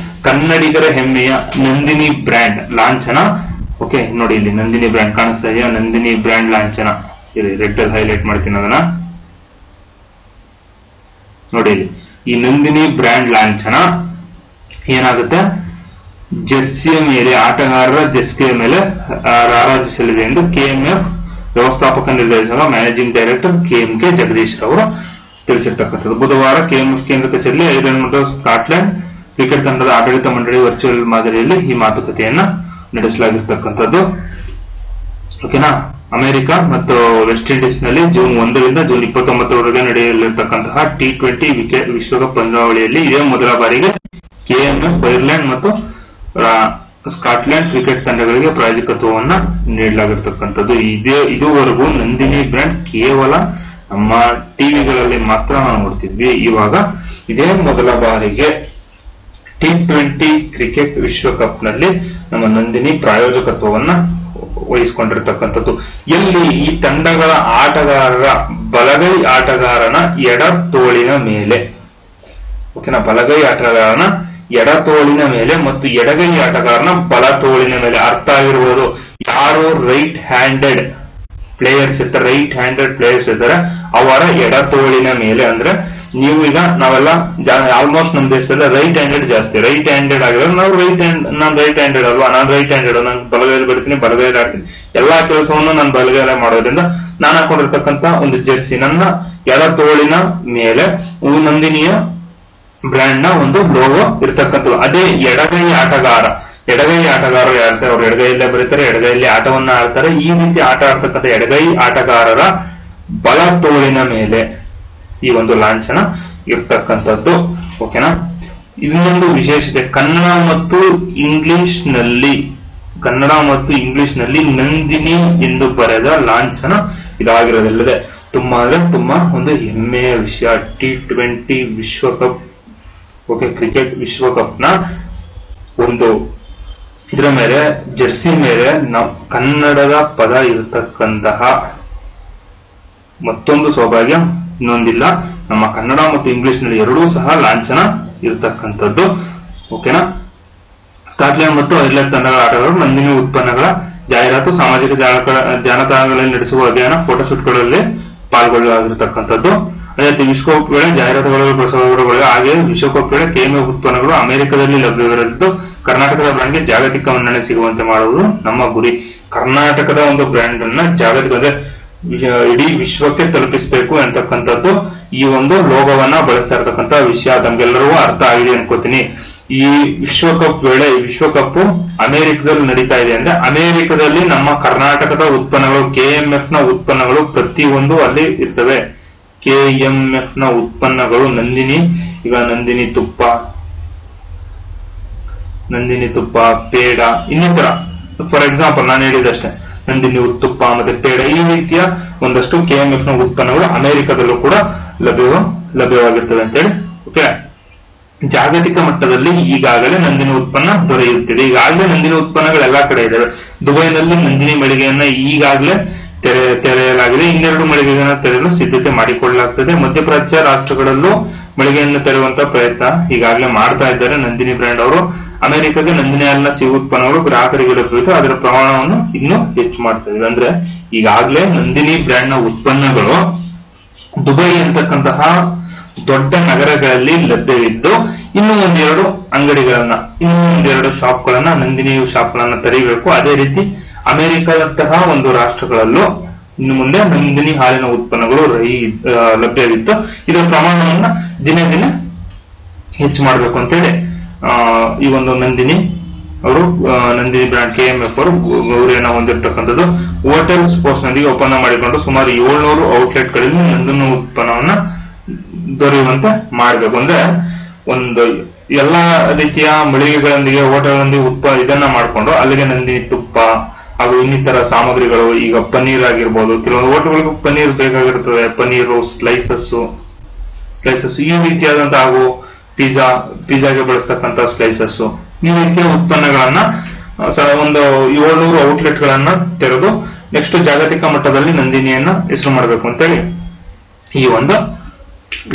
ಕನ್ನಡಿಗರ ಹೆಮ್ಮೆಯ ನಂದಿನಿ ಬ್ರ್ಯಾಂಡ್ ಲಾಂಛನ. ಓಕೆ, ನೋಡಿ ಇಲ್ಲಿ ನಂದಿನಿ ಬ್ರ್ಯಾಂಡ್ ಕಾಣಿಸ್ತಾ ಇದೆಯಾ? ನಂದಿನಿ ಬ್ರ್ಯಾಂಡ್ ಲಾಂಛನ ರೆಡ್ ಅಲ್ಲಿ ಹೈಲೈಟ್ ಮಾಡ್ತೀನಿ ಅದನ್ನ ನೋಡಿ. ಇಲ್ಲಿ ಈ ನಂದಿನಿ ಬ್ರ್ಯಾಂಡ್ ಲಾಂಛನ ಏನಾಗುತ್ತೆ, ಜೆರ್ಸಿಯ ಮೇಲೆ ಆಟಗಾರರ ಜೆರ್ಸಿಯ ಮೇಲೆ ರಾರಾಜಿಸಲಿದೆ ಎಂದು ಕೆಎಂಎಫ್ ವ್ಯವಸ್ಥಾಪಕ ನಿರ್ದೇಶಕ ಮ್ಯಾನೇಜಿಂಗ್ ಡೈರೆಕ್ಟರ್ ಕೆಎಂಕೆ ಜಗದೀಶ್ ರವರು ತಿಳಿಸಿರ್ತಕ್ಕಂಥದ್ದು. ಬುಧವಾರ ಕೆಎಂಎಫ್ ಕೇಂದ್ರ ಕಚೇರಿಯಲ್ಲಿ ಐರ್ಲೆಂಡ್ ಮತ್ತು ಸ್ಕಾಟ್ಲೆಂಡ್ ಕ್ರಿಕೆಟ್ ತಂಡದ ಆಡಳಿತ ಮಂಡಳಿ ವರ್ಚುವಲ್ ಮಾದರಿಯಲ್ಲಿ ಈ ಮಾತುಕತೆಯನ್ನ ನಡೆಸಲಾಗಿರ್ತಕ್ಕಂಥದ್ದು. ಓಕೆನಾ. ಅಮೆರಿಕ ಮತ್ತು ವೆಸ್ಟ್ ಇಂಡೀಸ್ ನಲ್ಲಿ ಜೂನ್ 1ರಿಂದ ಜೂನ್ 29ರವರೆಗೆ ನಡೆಯಲಿರ್ತಕ್ಕಂತಹ T20 ವಿಶ್ವಕಪ್ ಪಂದ್ಯಾವಳಿಯಲ್ಲಿ ಇದೇ ಮೊದಲ ಬಾರಿಗೆ ಕೆಎಂಎಫ್ ಐರ್ಲೆಂಡ್ ಮತ್ತು ಸ್ಕಾಟ್ಲೆಂಡ್ ಕ್ರಿಕೆಟ್ ತಂಡಗಳಿಗೆ ಪ್ರಾಯೋಜಕತ್ವವನ್ನ ನೀಡಲಾಗಿರ್ತಕ್ಕಂಥದ್ದು. ಇದುವರೆಗೂ ನಂದಿನಿ ಬ್ರ್ಯಾಂಡ್ ಕೇವಲ ನಮ್ಮ ಟಿವಿಗಳಲ್ಲಿ ಮಾತ್ರ ನಾವು ನೋಡ್ತಿದ್ವಿ. ಇವಾಗ ಇದೇ ಮೊದಲ ಬಾರಿಗೆ T20 ಕ್ರಿಕೆಟ್ ವಿಶ್ವಕಪ್ ನಲ್ಲಿ ನಮ್ಮ ನಂದಿನಿ ಪ್ರಾಯೋಜಕತ್ವವನ್ನ ವಹಿಸಿಕೊಂಡಿರ್ತಕ್ಕಂಥದ್ದು. ಎಲ್ಲಿ ಈ ತಂಡಗಳ ಆಟಗಾರರ ಬಲಗೈ ಆಟಗಾರನ ಎಡ ತೋಳಿನ ಮೇಲೆ, ಓಕೆನಾ, ಬಲಗೈ ಆಟಗಾರನ ಎಡ ತೋಳಿನ ಮೇಲೆ ಮತ್ತು ಎಡಗೈ ಆಟಗಾರನ ಬಲ ತೋಳಿನ ಮೇಲೆ. ಅರ್ಥ ಆಗಿರುವುದು, ಯಾರು ರೈಟ್ ಹ್ಯಾಂಡೆಡ್ ಪ್ಲೇಯರ್ಸ್ ಇದ್ದಾರೆ ಅವರ ಎಡ ತೋಳಿನ ಮೇಲೆ. ಅಂದ್ರೆ ನೀವು ಈಗ ನಾವೆಲ್ಲ ಆಲ್ಮೋಸ್ಟ್ ನಮ್ಮ ದೇಶದಲ್ಲಿ ರೈಟ್ ಹ್ಯಾಂಡೆಡ್ ಜಾಸ್ತಿ. ರೈಟ್ ಹ್ಯಾಂಡೆಡ್ ಆಗಿರೋ ನಾವು ನಾನು ರೈಟ್ ಹ್ಯಾಂಡೆಡ್ ಅಲ್ವಾ, ನಾನು ರೈಟ್ ಹ್ಯಾಂಡೆಡ್, ನಾನು ಬಲಗೈಯಲ್ಲಿ ಬರ್ತೀನಿ, ಬಲಗೈಯಲ್ಲಿ ಆಡ್ತೀನಿ, ಎಲ್ಲಾ ಕೆಲಸವನ್ನು ನಾನು ಬಲಗೈಯಲ್ಲಿ ಮಾಡೋದ್ರಿಂದ ನಾನು ಹಾಕೊಂಡಿರ್ತಕ್ಕಂಥ ಒಂದು ಜೆರ್ಸಿ ನನ್ನ ಎಡ ತೋಳಿನ ಮೇಲೆ ನಂದಿನಿಯ ಬ್ರ್ಯಾಂಡ್ ನ ಒಂದು ಲೋಗೋ ಇರ್ತಕ್ಕಂಥದ್ದು. ಅದೇ ಎಡಗೈ ಆಟಗಾರರು ಯಾರ್ತಾರೆ, ಅವ್ರು ಎಡಗೈಯಲ್ಲೇ ಬರೀತಾರೆ, ಎಡಗೈಯಲ್ಲಿ ಆಟವನ್ನ ಆಡ್ತಾರೆ. ಈ ರೀತಿ ಆಟ ಆಡ್ತಕ್ಕಂಥ ಎಡಗೈ ಆಟಗಾರರ ಬಲ ತೋಳಿನ ಮೇಲೆ ಈ ಒಂದು ಲಾಂಛನ ಇರ್ತಕ್ಕಂಥದ್ದು. ಓಕೆನಾ. ಇನ್ನೊಂದು ವಿಶೇಷತೆ, ಕನ್ನಡ ಮತ್ತು ಇಂಗ್ಲಿಷ್ ನಲ್ಲಿ ನಂದಿನಿ ಎಂದು ಬರೆದ ಲಾಂಛನ ಇದಾಗಿರೋದಿಲ್ಲದೆ ತುಂಬಾ ಅಂದ್ರೆ ತುಂಬಾ ಒಂದು ಹೆಮ್ಮೆಯ ವಿಷಯ. T20 ವಿಶ್ವಕಪ್, ಓಕೆ, ಕ್ರಿಕೆಟ್ ವಿಶ್ವಕಪ್ ನ ಒಂದು ಇದರ ಮೇಲೆ ಜೆರ್ಸಿ ಮೇಲೆ ಕನ್ನಡದ ಪದ ಇರತಕ್ಕಂತಹ ಮತ್ತೊಂದು ಸೌಭಾಗ್ಯ ಇನ್ನೊಂದಿಲ್ಲ. ನಮ್ಮ ಕನ್ನಡ ಮತ್ತು ಇಂಗ್ಲಿಷ್ ನಲ್ಲಿ ಎರಡೂ ಸಹ ಲಾಂಛನ ಇರತಕ್ಕಂಥದ್ದು. ಓಕೆನಾ. ಸ್ಕಾಟ್ಲೆಂಡ್ ಮತ್ತು ಐರ್ಲೆಂಡ್ ತಂಡಗಳ ಆಟಗಾರರು ನಂದಿನಿ ಉತ್ಪನ್ನಗಳ ಜಾಹೀರಾತು, ಸಾಮಾಜಿಕ ಜಾಲತಾಣಗಳಲ್ಲಿ ನಡೆಸುವ ಅಭಿಯಾನ, ಫೋಟೋಶೂಟ್ಗಳಲ್ಲಿ ಪಾಲ್ಗೊಳ್ಳಲಾಗಿರತಕ್ಕಂಥದ್ದು. ಅದೇ ರೀತಿ ವಿಶ್ವಕಪ್ ವೇಳೆ ಜಾಹೀರಾತುಗಳು, ಪ್ರಸಾರಗಳು, ಹಾಗೆ ವಿಶ್ವಕಪ್ ವೇಳೆ ಕೆಎಂಎಫ್ ಉತ್ಪನ್ನಗಳು ಅಮೆರಿಕದಲ್ಲಿ ಲಭ್ಯವಿರಲಿದ್ದು ಕರ್ನಾಟಕದ ಬ್ರ್ಯಾಂಡ್ಗೆ ಜಾಗತಿಕ ಮನ್ನಣೆ ಸಿಗುವಂತೆ ಮಾಡುವುದು ನಮ್ಮ ಗುರಿ. ಕರ್ನಾಟಕದ ಒಂದು ಬ್ರ್ಯಾಂಡ್ ಅನ್ನ ಜಾಗತಿಕ ಇಡೀ ವಿಶ್ವಕ್ಕೆ ತಲುಪಿಸಬೇಕು ಅಂತಕ್ಕಂಥದ್ದು ಈ ಒಂದು ಲೋಗೋವನ್ನ ಬಳಸ್ತಾ ಇರತಕ್ಕಂಥ ವಿಷಯ ತಮ್ಗೆಲ್ಲರಿಗೂ ಅರ್ಥ ಆಗಿದೆ ಅನ್ಕೋತೀನಿ. ಈ ವಿಶ್ವಕಪ್ ಅಮೆರಿಕದಲ್ಲಿ ನಡೀತಾ ಇದೆ ಅಂದ್ರೆ ಅಮೆರಿಕದಲ್ಲಿ ನಮ್ಮ ಕರ್ನಾಟಕದ ಉತ್ಪನ್ನಗಳು, ಕೆಎಂಎಫ್ ನ ಉತ್ಪನ್ನಗಳು ಪ್ರತಿಯೊಂದು ಅಲ್ಲಿ ಇರ್ತವೆ. ಕೆಎಂಎಫ್ ನ ಉತ್ಪನ್ನಗಳು ನಂದಿನಿ, ಈಗ ನಂದಿನಿ ತುಪ್ಪ, ಪೇಡ, ಇನ್ನಿತರ ಫಾರ್ ಎಕ್ಸಾಂಪಲ್ ನಾನು ಹೇಳಿದಷ್ಟೇ, ನಂದಿನಿ ತುಪ್ಪ ಮತ್ತೆ ಪೇಡ, ಈ ರೀತಿಯ ಒಂದಷ್ಟು ಕೆಎಂಎಫ್ ನ ಉತ್ಪನ್ನಗಳು ಅಮೆರಿಕದಲ್ಲೂ ಕೂಡ ಲಭ್ಯವಾಗಿರ್ತವೆ ಅಂತೇಳಿ. ಓಕೆ. ಜಾಗತಿಕ ಮಟ್ಟದಲ್ಲಿ ಈಗಾಗಲೇ ನಂದಿನಿ ಉತ್ಪನ್ನ ದೊರೆಯುತ್ತಿದೆ. ಈಗಾಗಲೇ ನಂದಿನಿ ಉತ್ಪನ್ನಗಳು ಎಲ್ಲಾ ಕಡೆ ಇದಾವೆ. ದುಬೈನಲ್ಲಿ ನಂದಿನಿ ಮಳಿಗೆಯನ್ನ ಈಗಾಗಲೇ ತೆರೆಯಲಾಗಿದೆ. ಇನ್ನೆರಡು ಮಳಿಗೆಗಳನ್ನು ತೆರೆಯಲು ಸಿದ್ಧತೆ ಮಾಡಿಕೊಳ್ಳಲಾಗ್ತದೆ. ಮಧ್ಯಪ್ರಾಚ್ಯ ರಾಷ್ಟ್ರಗಳಲ್ಲೂ ಮಳಿಗೆಯನ್ನು ತೆರೆಯುವಂತಹ ಪ್ರಯತ್ನ ಈಗಾಗಲೇ ಮಾಡ್ತಾ ಇದ್ದಾರೆ ನಂದಿನಿ ಬ್ರ್ಯಾಂಡ್ ಅವರು. ಅಮೆರಿಕಗೆ ನಂದಿನಿ ಹಾಲಿನ ಸಿಹಿ ಉತ್ಪನ್ನಗಳು ಗ್ರಾಹಕರಿಗೆ ಲಭ್ಯವಿದೆ, ಅದರ ಪ್ರಮಾಣವನ್ನು ಇನ್ನೂ ಹೆಚ್ಚು ಮಾಡ್ತಾ ಇದೆ. ಅಂದ್ರೆ ಈಗಾಗಲೇ ನಂದಿನಿ ಬ್ರ್ಯಾಂಡ್ ನ ಉತ್ಪನ್ನಗಳು ದುಬೈ ಅಂತಕ್ಕಂತಹ ದೊಡ್ಡ ನಗರಗಳಲ್ಲಿ ಲಭ್ಯವಿದ್ದು ಇನ್ನೂ ಒಂದೆರಡು ಶಾಪ್ಗಳನ್ನ, ನಂದಿನಿ ಶಾಪ್ಗಳನ್ನ ತೆರೀಬೇಕು. ಅದೇ ರೀತಿ ಅಮೆರಿಕದಂತಹ ಒಂದು ರಾಷ್ಟ್ರಗಳಲ್ಲೂ ಇನ್ನು ಮುಂದೆ ನಂದಿನಿ ಹಾಲಿನ ಉತ್ಪನ್ನಗಳು ಲಭ್ಯವಿತ್ತು. ಇದರ ಪ್ರಮಾಣವನ್ನ ದಿನೇ ದಿನೇ ಹೆಚ್ಚು ಮಾಡಬೇಕು ಅಂತೇಳಿ ಈ ಒಂದು ನಂದಿನಿ ಬ್ರ್ಯಾಂಡ್ ಕೆಎಂಎಫ್ ಅವರು ಗುರಿಯನ್ನ ಹೊಂದಿರತಕ್ಕಂಥದ್ದು. ಹೋಟೆಲ್ ಸ್ಪೋರ್ಟ್ಸ್ ನೊಂದಿಗೆ ಒಪ್ಪಂದ ಮಾಡಿಕೊಂಡು ಸುಮಾರು 700 ಔಟ್ಲೆಟ್ಗಳಲ್ಲಿ ನಂದಿನಿ ಉತ್ಪನ್ನವನ್ನ ದೊರೆಯುವಂತೆ ಮಾಡಬೇಕು. ಅಂದ್ರೆ ಒಂದು ಎಲ್ಲಾ ರೀತಿಯ ಮಳಿಗೆಗಳೊಂದಿಗೆ ಹೋಟೆಲ್ನೊಂದಿಗೆ ಇದನ್ನ ಮಾಡಿಕೊಂಡು ಅಲ್ಲಿಗೆ ನಂದಿನಿ ತುಪ್ಪ ಹಾಗೂ ಇನ್ನಿತರ ಸಾಮಗ್ರಿಗಳು, ಈಗ ಪನ್ನೀರ್ ಆಗಿರ್ಬೋದು, ಕೆಲವೊಂದು ಹೋಟೆಲ್ಗಳಿಗೂ ಪನ್ನೀರ್ ಬೇಕಾಗಿರ್ತದೆ, ಪನ್ನೀರು, ಸ್ಲೈಸಸ್, ಈ ರೀತಿಯಾದಂತಹ ಹಾಗೂ ಪಿಜ್ಜಾಗೆ ಬಳಸ್ತಕ್ಕಂಥ ಸ್ಲೈಸಸ್, ಈ ರೀತಿಯ ಉತ್ಪನ್ನಗಳನ್ನ ಒಂದು 700 ಔಟ್ಲೆಟ್ ಗಳನ್ನ ತೆರೆದು ನೆಕ್ಸ್ಟ್ ಜಾಗತಿಕ ಮಟ್ಟದಲ್ಲಿ ನಂದಿನಿಯನ್ನ ಹೆಸರು ಮಾಡಬೇಕು ಅಂತೇಳಿ ಈ ಒಂದು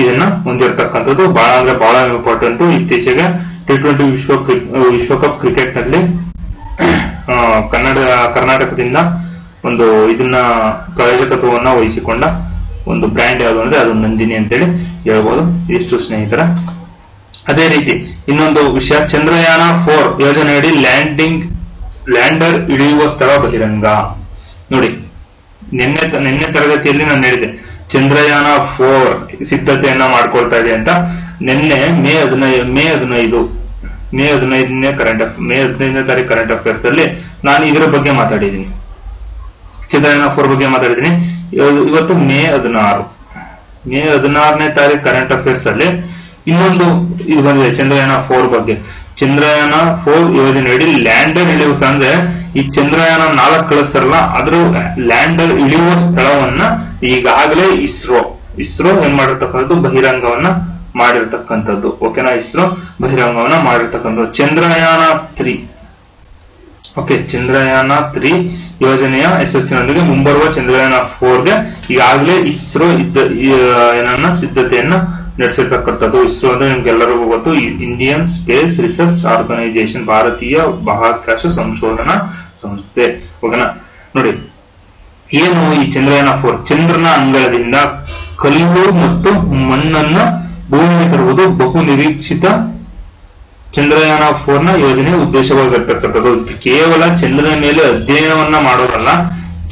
ಇದನ್ನ ಹೊಂದಿರತಕ್ಕಂಥದ್ದು. ಬಹಳ ಅಂದ್ರೆ ಬಹಳ ಇಂಪಾರ್ಟೆಂಟ್. ಇತ್ತೀಚೆಗೆ T20 ವಿಶ್ವಕಪ್ ಕ್ರಿಕೆಟ್ ನಲ್ಲಿ ಕರ್ನಾಟಕದಿಂದ ಒಂದು ಇದನ್ನ ಪ್ರಾಯೋಜಕತ್ವವನ್ನ ವಹಿಸಿಕೊಂಡ ಒಂದು ಬ್ರ್ಯಾಂಡ್ ಯಾವುದು ಅಂದ್ರೆ ಅದು ನಂದಿನಿ ಅಂತೇಳಿ ಹೇಳ್ಬೋದು. ಇಷ್ಟು ಸ್ನೇಹಿತರ ಅದೇ ರೀತಿ ಇನ್ನೊಂದು ವಿಷಯ, ಚಂದ್ರಯಾನ 4 ಯೋಜನೆಯಡಿ ಲ್ಯಾಂಡರ್ ಇಳಿಯುವ ಸ್ಥಳ ಬಹಿರಂಗ. ನೋಡಿ, ನಿನ್ನೆ ತರಗತಿಯಲ್ಲಿ ನಾನು ಹೇಳಿದೆ ಚಂದ್ರಯಾನ 4 ಸಿದ್ಧತೆಯನ್ನ ಮಾಡ್ಕೊಳ್ತಾ ಇದೆ ಅಂತ. ನಿನ್ನೆ ಮೇ 15ನೇ ತಾರೀಕು ಕರೆಂಟ್ ಅಫೇರ್ಸ್ ಅಲ್ಲಿ ನಾನು ಇದರ ಬಗ್ಗೆ ಮಾತಾಡಿದ್ದೀನಿ, ಚಂದ್ರಯಾನ 4 ಬಗ್ಗೆ ಮಾತಾಡಿದ್ದೀನಿ. ಇವತ್ತು ಮೇ 16ನೇ ತಾರೀಕು ಕರೆಂಟ್ ಅಫೇರ್ಸ್ ಅಲ್ಲಿ ಇನ್ನೊಂದು ಇದು ಬಂದಿದೆ ಚಂದ್ರಯಾನ 4 ಬಗ್ಗೆ. ಚಂದ್ರಯಾನ 4 ಯೋಜನೆಯಡಿ ಲ್ಯಾಂಡರ್ ಇಳಿಯುವ ಸ್ಥಳ ಅಂದ್ರೆ ಈ ಚಂದ್ರಯಾನ 4 ಕಳಿಸ್ತಾರಲ್ಲ ಅದ್ರ ಲ್ಯಾಂಡರ್ ಇಳಿಯುವ ಸ್ಥಳವನ್ನ ಈಗಾಗಲೇ ಇಸ್ರೋ ಏನ್ ಮಾಡಿರ್ತಕ್ಕಂಥದ್ದು, ಬಹಿರಂಗವನ್ನ ಮಾಡಿರ್ತಕ್ಕಂಥದ್ದು. ಓಕೆನಾ, ಇಸ್ರೋ ಬಹಿರಂಗವನ್ನ ಮಾಡಿರ್ತಕ್ಕಂಥದ್ದು. ಚಂದ್ರಯಾನ 3 ಚಂದ್ರಯಾನ 3 ಯೋಜನೆಯ ಯಶಸ್ಸಿನೊಂದಿಗೆ ಮುಂಬರುವ ಚಂದ್ರಯಾನ 4ಗೆ ಈಗಾಗಲೇ ಇಸ್ರೋ ಸಿದ್ಧತೆಯನ್ನ ನಡೆಸಿರ್ತಕ್ಕಂಥದ್ದು. ಇಸ್ರೋ ಅಂದ್ರೆ ನಿಮ್ಗೆಲ್ಲರಿಗೂ ಗೊತ್ತು, ಇಂಡಿಯನ್ ಸ್ಪೇಸ್ ರಿಸರ್ಚ್ ಆರ್ಗನೈಸೇಷನ್, ಭಾರತೀಯ ಬಾಹ್ಯಾಕಾಶ ಸಂಶೋಧನಾ ಸಂಸ್ಥೆ. ಓಕೆನಾ, ನೋಡಿ ಏನು ಈ ಚಂದ್ರಯಾನ 4, ಚಂದ್ರನ ಅಂಗಳದಿಂದ ಕಲ್ಲು ಮತ್ತು ಮಣ್ಣನ್ನ ಭೂಮಿಗೆ ತರುವುದು ಬಹು ನಿರೀಕ್ಷಿತ ಚಂದ್ರಯಾನ 4 ನ ಯೋಜನೆಯ ಉದ್ದೇಶವಾಗಿರ್ತಕ್ಕಂಥದ್ದು. ಕೇವಲ ಚಂದ್ರನ ಮೇಲೆ ಅಧ್ಯಯನವನ್ನ ಮಾಡೋದಲ್ಲ,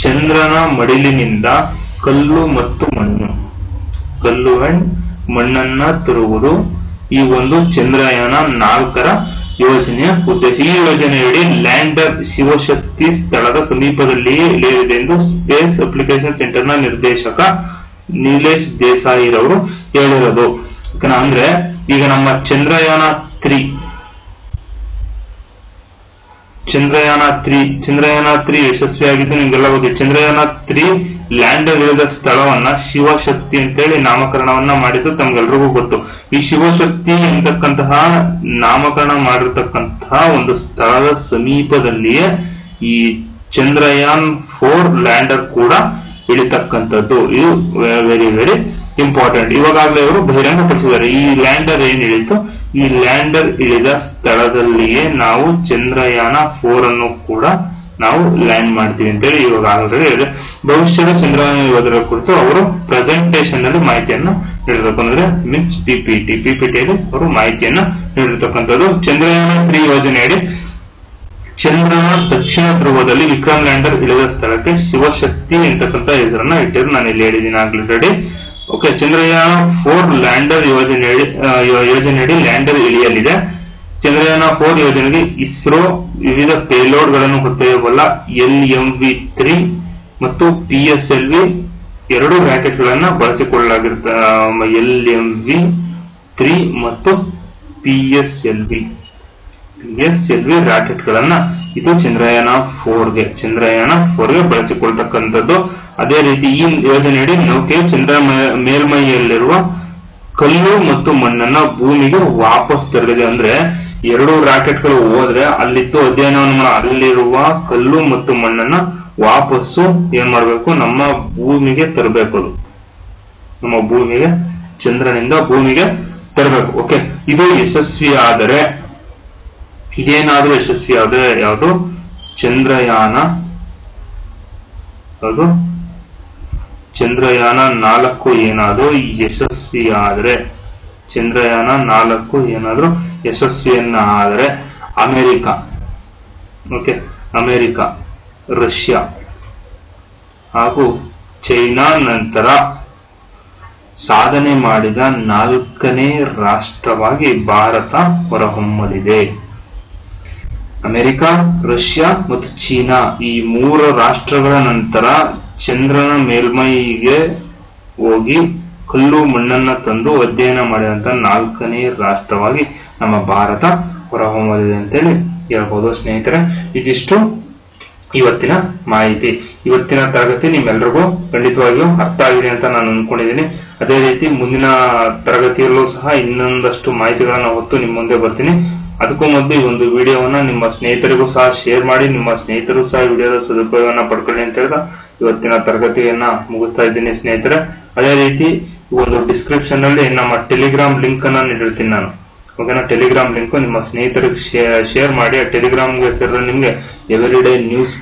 ಚಂದ್ರನ ಮಡಿಲಿನಿಂದ ಕಲ್ಲು ಅಂಡ್ ಮಣ್ಣನ್ನ ತರುವುದು ಈ ಒಂದು ಚಂದ್ರಯಾನ 4ರ ಯೋಜನೆಯ ಉದ್ದೇಶ. ಈ ಯೋಜನೆಯಡಿ ಲ್ಯಾಂಡರ್ ಶಿವಶಕ್ತಿ ಸ್ಥಳದ ಸಮೀಪದಲ್ಲಿಯೇ ಇಳಿಯಲಿದೆ ಎಂದು ಸ್ಪೇಸ್ ಅಪ್ಲಿಕೇಶನ್ ಸೆಂಟರ್ನ ನಿರ್ದೇಶಕ ನೀಲೇಶ್ ದೇಸಾಯಿರವರು ಹೇಳಿರೋದು. ಅಂದ್ರೆ ಈಗ ನಮ್ಮ ಚಂದ್ರಯಾನ 3 ಯಶಸ್ವಿಯಾಗಿದ್ದು ನಿಮ್ಗೆಲ್ಲ ಗೊತ್ತು. ಚಂದ್ರಯಾನ 3 ಲ್ಯಾಂಡರ್ ಇಳಿದ ಸ್ಥಳವನ್ನ ಶಿವಶಕ್ತಿ ಅಂತೇಳಿ ನಾಮಕರಣವನ್ನ ಮಾಡಿದ್ದು ತಮ್ಗೆಲ್ರಿಗೂ ಗೊತ್ತು. ಈ ಶಿವಶಕ್ತಿ ಎಂತಕ್ಕಂತಹ ನಾಮಕರಣ ಮಾಡಿರ್ತಕ್ಕಂತಹ ಒಂದು ಸ್ಥಳದ ಸಮೀಪದಲ್ಲಿಯೇ ಈ ಚಂದ್ರಯಾನ್ 4 ಲ್ಯಾಂಡರ್ ಕೂಡ ಇಳಿತಕ್ಕಂಥದ್ದು. ಇದು ವೆರಿ ವೆರಿ ಇಂಪಾರ್ಟೆಂಟ್. ಇವಾಗಲೇ ಅವರು ಬಹಿರಂಗಪಡಿಸಿದ್ದಾರೆ ಈ ಲ್ಯಾಂಡರ್ ಏನ್ ಇಳಿತು, ಈ ಲ್ಯಾಂಡರ್ ಇಳಿದ ಸ್ಥಳದಲ್ಲಿಯೇ ನಾವು ಚಂದ್ರಯಾನ 4 ಅನ್ನು ಕೂಡ ನಾವು ಲ್ಯಾಂಡ್ ಮಾಡ್ತೀವಿ ಅಂತೇಳಿ ಇವಾಗ ಆಲ್ರೆಡಿ ಹೇಳಿದೆ. ಭವಿಷ್ಯದ ಚಂದ್ರಯಾನ ಯೋಧರ ಕುರಿತು ಅವರು ಪ್ರೆಸೆಂಟೇಷನ್ ನಲ್ಲಿ ಮಾಹಿತಿಯನ್ನು ನೀಡಬೇಕು, ಅಂದ್ರೆ ಮೀನ್ಸ್ ಪಿಪಿಟಿಯಲ್ಲಿ ಅವರು ಮಾಹಿತಿಯನ್ನ ನೀಡಿರ್ತಕ್ಕಂಥದ್ದು. ಚಂದ್ರಯಾನ 3 ಯೋಜನೆಯಡಿ ಚಂದ್ರನ ದಕ್ಷಿಣ ಧ್ರುವದಲ್ಲಿ ವಿಕ್ರಮ್ ಲ್ಯಾಂಡರ್ ಇಳಿದ ಸ್ಥಳಕ್ಕೆ ಶಿವಶಕ್ತಿ ಎಂತಕ್ಕಂಥ ಹೆಸರನ್ನ ಇಟ್ಟಿದ್ರು. ನಾನು ಇಲ್ಲಿ ಹೇಳಿದ್ದೀನಿ ಆಲ್ರೆಡಿ. ಚಂದ್ರಯಾನ 4 ಲ್ಯಾಂಡರ್ ಯೋಜನೆಯಡಿ ಲ್ಯಾಂಡರ್ ಇಳಿಯಲಿದೆ. ಚಂದ್ರಯಾನ 4 ಯೋಜನೆಗೆ ಇಸ್ರೋ ವಿವಿಧ ಪೇಲೋಡ್ ಗಳನ್ನು ಹೊತ್ತೊಯ್ಯಬಲ್ಲ LMV-3 ಮತ್ತು PSLV 2 ರಾಕೆಟ್ ಗಳನ್ನ ಬಳಸಿಕೊಳ್ಳಲಾಗಿರುತ್ತೆ. LMV-3 ಮತ್ತು PSLV ರಾಕೆಟ್ ಗಳನ್ನ ಇದು ಚಂದ್ರಯಾನ 4ಗೆ ಬಳಸಿಕೊಳ್ತಕ್ಕಂಥದ್ದು. ಅದೇ ರೀತಿ ಈ ಯೋಜನೆಯಡಿ ನೌಕೆಯು ಚಂದ್ರ ಮೇಲ್ಮೈಯಲ್ಲಿರುವ ಕಲ್ಲು ಮತ್ತು ಮಣ್ಣನ್ನ ಭೂಮಿಗೆ ವಾಪಸ್ ತರಲಿದೆ. ಅಂದ್ರೆ 2 ರಾಕೆಟ್ಗಳು ಹೋದ್ರೆ ಅಲ್ಲಿದ್ದು ಅಧ್ಯಯನವನ್ನು ಅಲ್ಲಿರುವ ಕಲ್ಲು ಮತ್ತು ಮಣ್ಣನ್ನ ವಾಪಸ್ಸು ಏನ್ ಮಾಡ್ಬೇಕು, ನಮ್ಮ ಭೂಮಿಗೆ ತರಬೇಕು. ನಮ್ಮ ಭೂಮಿಗೆ, ಚಂದ್ರನಿಂದ ಭೂಮಿಗೆ ತರಬೇಕು. ಇದು ಯಶಸ್ವಿಯಾದರೆ, ಇದೇನಾದ್ರೂ ಯಶಸ್ವಿಯಾದರೆ ಯಾವುದು ಚಂದ್ರಯಾನ 4 ಏನಾದ್ರೂ ಯಶಸ್ವಿಯಾದರೆ, ಚಂದ್ರಯಾನ 4 ಏನಾದ್ರೂ ಯಶಸ್ವಿಯನ್ನ ಆದರೆ ಅಮೆರಿಕ, ರಷ್ಯಾ ಹಾಗೂ ಚೈನಾ ನಂತರ ಸಾಧನೆ ಮಾಡಿದ 4ನೇ ರಾಷ್ಟ್ರವಾಗಿ ಭಾರತ ಹೊರಹೊಮ್ಮಲಿದೆ. ಅಮೆರಿಕ, ರಷ್ಯಾ ಮತ್ತು ಚೀನಾ ಈ 3 ರಾಷ್ಟ್ರಗಳ ನಂತರ ಚಂದ್ರನ ಮೇಲ್ಮೈಗೆ ಹೋಗಿ ಕಲ್ಲು ಮಣ್ಣನ್ನ ತಂದು ಅಧ್ಯಯನ ಮಾಡಿದಂತ 4ನೇ ರಾಷ್ಟ್ರವಾಗಿ ನಮ್ಮ ಭಾರತ ಹೊರಹೊಮ್ಮಲಿದೆ ಅಂತೇಳಿ ಹೇಳ್ಬೋದು ಸ್ನೇಹಿತರೆ. ಇದಿಷ್ಟು ಇವತ್ತಿನ ಮಾಹಿತಿ. ಇವತ್ತಿನ ತರಗತಿ ನಿಮ್ಮೆಲ್ರಿಗೂ ಖಂಡಿತವಾಗಿಯೂ ಅರ್ಥ ಆಗಿದೆ ಅಂತ ನಾನು ಅನ್ಕೊಂಡಿದ್ದೀನಿ. ಅದೇ ರೀತಿ ಮುಂದಿನ ತರಗತಿಯಲ್ಲೂ ಸಹ ಇನ್ನೊಂದಷ್ಟು ಮಾಹಿತಿಗಳನ್ನ ಹೊತ್ತು ನಿಮ್ಮ ಮುಂದೆ ಬರ್ತೀನಿ. ಅದಕ್ಕೂ ಮೊದಲು ಈ ಒಂದು ವಿಡಿಯೋವನ್ನ ನಿಮ್ಮ ಸ್ನೇಹಿತರಿಗೂ ಸಹ ಶೇರ್ ಮಾಡಿ, ನಿಮ್ಮ ಸ್ನೇಹಿತರು ಸಹ ವಿಡಿಯೋದ ಸದುಪಯೋಗವನ್ನ ಪಡ್ಕೊಳ್ಳಿ ಅಂತ ಹೇಳಿದ ಇವತ್ತಿನ ತರಗತಿಯನ್ನ ಮುಗಿಸ್ತಾ ಇದ್ದೀನಿ ಸ್ನೇಹಿತರೆ. ಅದೇ ರೀತಿ ಒಂದು ಡಿಸ್ಕ್ರಿಪ್ಷನ್ ನಲ್ಲಿ ನಮ್ಮ ಟೆಲಿಗ್ರಾಮ್ ಲಿಂಕ್ ಅನ್ನ ನೀಡಿರ್ತೀನಿ ನಾನು. ಓಕೆನಾ, ಟೆಲಿಗ್ರಾಮ್ ಲಿಂಕ್ ನಿಮ್ಮ ಸ್ನೇಹಿತರಿಗೆ ಶೇರ್ ಮಾಡಿ. ಆ ಟೆಲಿಗ್ರಾಮ್ಗೆ ಸೇರಿದ್ರೆ ನಿಮ್ಗೆ ಎವ್ರಿ ಡೇ ನ್ಯೂಸ್